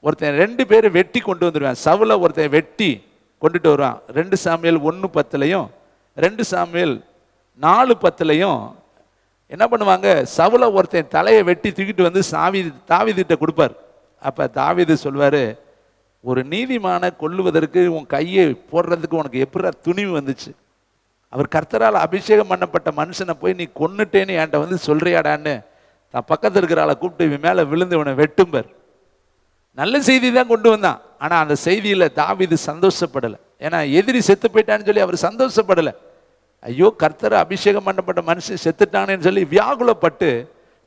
[SPEAKER 1] 2 பேரை வெட்டி கொண்டு வந்துடுவான். சவுலை ஒருத்தன் வெட்டி கொண்டுட்டு வருவான். 2 சாமுவேல் 1:10 2 சாமுவேல் 4:10 என்ன பண்ணுவாங்க, சவுலை ஒருத்தன் தலையை வெட்டி தூக்கிட்டு வந்து தாவீதுகிட்ட கொடுப்பார். அப்போ தாவீது சொல்வார், ஒரு நீதிமான கொல்லுவதற்கு உன் கையை போடுறதுக்கு உனக்கு எப்படி துணிவு வந்துச்சு? அவர் கர்த்தரால் அபிஷேகம் பண்ணப்பட்ட மனுஷனை போய் நீ கொன்னுட்டேன்னு என்கிட்ட வந்து சொல்றியாடான்னு தான் பக்கத்தில் இருக்கிற ஆளை கூப்பிட்டு இவன் மேலே விழுந்து இவனை வெட்டும்பர். நல்ல செய்தி தான் கொண்டு வந்தான். ஆனால் அந்த செய்தியில் தாவீது சந்தோஷப்படலை. ஏன்னா எதிரி செத்து போயிட்டான்னு சொல்லி அவர் சந்தோஷப்படலை. ஐயோ, கர்த்தரை அபிஷேகம் பண்ணப்பட்ட மனுஷன் செத்துட்டானேன்னு சொல்லி வியாகுலப்பட்டு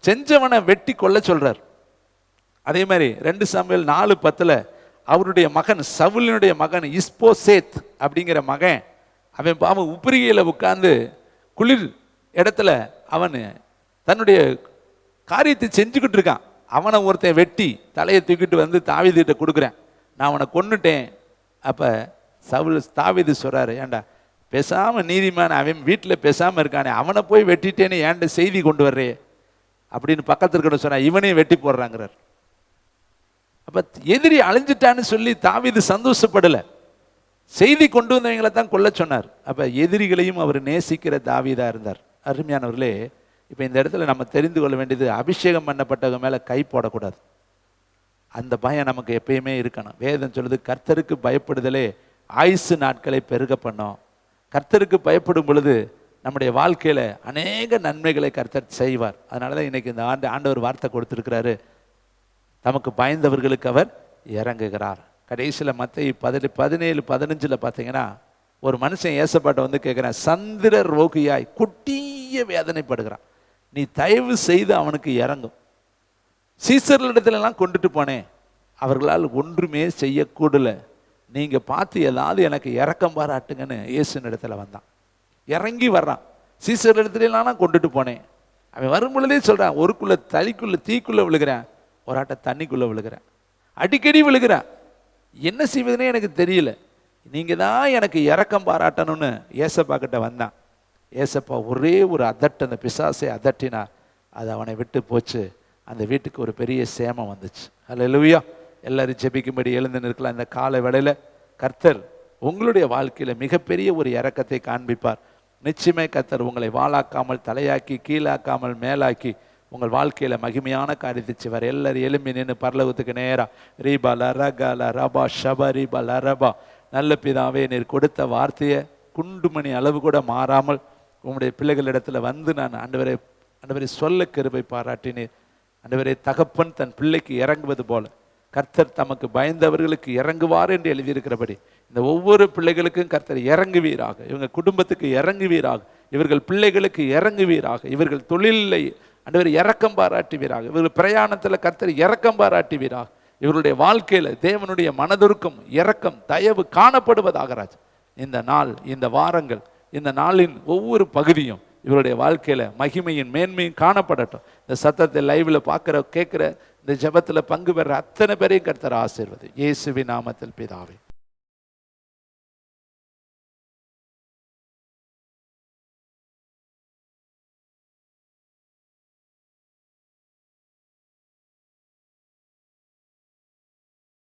[SPEAKER 1] செஞ்சவனை வெட்டி கொல்ல சொல்றார். அதே மாதிரி 2 சாமுவேல் 4:10 அவருடைய மகன் சவுலினுடைய மகன் இஸ்போசேத் அப்படிங்கிற மகன், அவன் பாவம் உப்பரிகையில் உட்கார்ந்து குளிர் இடத்துல அவன் தன்னுடைய காரியத்தை செஞ்சுக்கிட்டு இருக்கான். அவனை ஒருத்தன் வெட்டி தலையை தூக்கிட்டு வந்து தாவீதுகிட்ட கொடுக்குறேன், நான் அவனை கொன்னுட்டேன். அப்போ தாவீது சொல்கிறாரு, ஏண்டா பேசாமல் நீதிமான அவன் வீட்டில் பேசாமல் இருக்கானே, அவனை போய் வெட்டிட்டேன்னு ஏன்ட செய்தி கொண்டு வர்றே அப்படின்னு பக்கத்தில் இருக்கணும் சொன்னால் இவனையும் வெட்டி போடுறாங்கிறார். அப்போ எதிரி அழிஞ்சிட்டான்னு சொல்லி தாவீது சந்தோஷப்படலை, செய்தி கொண்டு வந்தவங்களை தான் கொல்ல சொன்னார். அப்போ எதிரிகளையும் அவர் நேசிக்கிற தாவீதா இருந்தார். அருமையானவர்களே, இப்போ இந்த இடத்துல நம்ம தெரிந்து கொள்ள வேண்டியது, அபிஷேகம் பண்ணப்பட்டவங்க மேலே கை போடக்கூடாது. அந்த பயம் நமக்கு எப்பயுமே இருக்கணும். வேதம் சொல்லுது, கர்த்தருக்கு பயப்படுதலே ஆயுசு நாட்களை பெருக பண்ணோம். கர்த்தருக்கு பயப்படும் பொழுது நம்முடைய வாழ்க்கையில் அநேக நன்மைகளை கர்த்தர் செய்வார். அதனால தான் இன்னைக்கு இந்த ஆண்டவர் வார்த்தை கொடுத்துருக்கிறாரு, தமக்கு பயந்தவர்களுக்கு அவர் இறங்குகிறார். கடைசியில் மத்தேயு 17:15 பார்த்தீங்கன்னா ஒரு மனுஷன் ஏசப்பாட்டை வந்து கேட்குறான், சந்திர ரோகியாய் குட்டிய வேதனைப்படுகிறான், நீ தயவு செய்து அவனுக்கு இறங்கும். சீசர்களிடத்துலலாம் கொண்டுட்டு போனேன், அவர்களால் ஒன்றுமே செய்யக்கூடல, நீங்கள் பார்த்து ஏதாவது எனக்கு இறக்கம் பாராட்டுங்கன்னு இயேசுவின் இடத்துல வந்தான். இறங்கி வர்றான். சீசர்களிடத்துலாம் கொண்டுட்டு போனேன். அவன் வரும் பொழுதே சொல்கிறான், ஒருக்குள்ள தீக்குள்ளே விழுகிறேன், ஒரு ஆட்டை தண்ணிக்குள்ளே விழுகிறேன், அடிக்கடி விழுகிறேன், என்ன செய்வதுனே எனக்கு தெரியல, நீங்கள் தான் எனக்கு இறக்கம் பாராட்டணும்னு ஏசப்பா கிட்ட வந்தான். ஏசப்பா ஒரே ஒரு அந்த பிசாசை அதட்டினார். அது அவனை விட்டு போச்சு. அந்த வீட்டுக்கு ஒரு பெரிய சேமம் வந்துச்சு. அல்லேலூயா. எல்லாரும் ஜெபிக்கும்படி எழுந்து நிற்கலாம். இந்த காலை வேளையில கர்த்தர் உங்களுடைய வாழ்க்கையில் மிகப்பெரிய ஒரு இரக்கத்தை காண்பிப்பார். நிச்சயமே கர்த்தர் உங்களை வாளாக்காமல் தலையாக்கி, கீழாக்காமல் மேலாக்கி, உங்கள் வாழ்க்கையில் மகிமையான காரியத்தை செய்வார். எல்லாரும் எலும்பி நின்று பரலோகத்துக்கு நேரா ரீபா லரகா லரபா ஷபா ரீபா லரபா. நல்ல பிதாவே, நீர் கொடுத்த வார்த்தையை குண்டுமணி அளவு கூட மாறாமல் உங்களுடைய பிள்ளைகளிடத்தில் வந்து நான் ஆண்டவரை சொல்ல கிருபை பாராட்டினீர். ஆண்டவரே, தகப்பன் தன் பிள்ளைக்கு இறங்குவது போல கர்த்தர் தமக்கு பயந்தவர்களுக்கு இறங்குவார் என்று எழுதியிருக்கிறபடி இந்த ஒவ்வொரு பிள்ளைகளுக்கும் கர்த்தர் இறங்குவீராக, இவங்க குடும்பத்துக்கு இறங்குவீராக, இவர்கள் பிள்ளைகளுக்கு இறங்குவீராக, இவர்கள் தொழிலை ஆண்டவர் இரக்கம் பாராட்டுவீராக, இவர்கள் பிரயாணத்தில் கர்த்தர் இரக்கம் பாராட்டுவீராக. இவருடைய வாழ்க்கையில தேவனுடைய மனதுருக்கம், இரக்கம், தயவு காணப்படுவதாக ராஜா. இந்த நாள், இந்த வாரங்கள், இந்த நாளின் ஒவ்வொரு பகுதியும் இவருடைய வாழ்க்கையில மகிமையின் மேன்மையும் காணப்படட்டும். இந்த சத்தத்தை லைவ்ல பார்க்குற கேட்குற இந்த ஜெபத்துல பங்கு பெற அத்தனை பேரையும் கர்த்தர் ஆசீர்வதி. இயேசுவின் நாமத்தில் பிதாவே.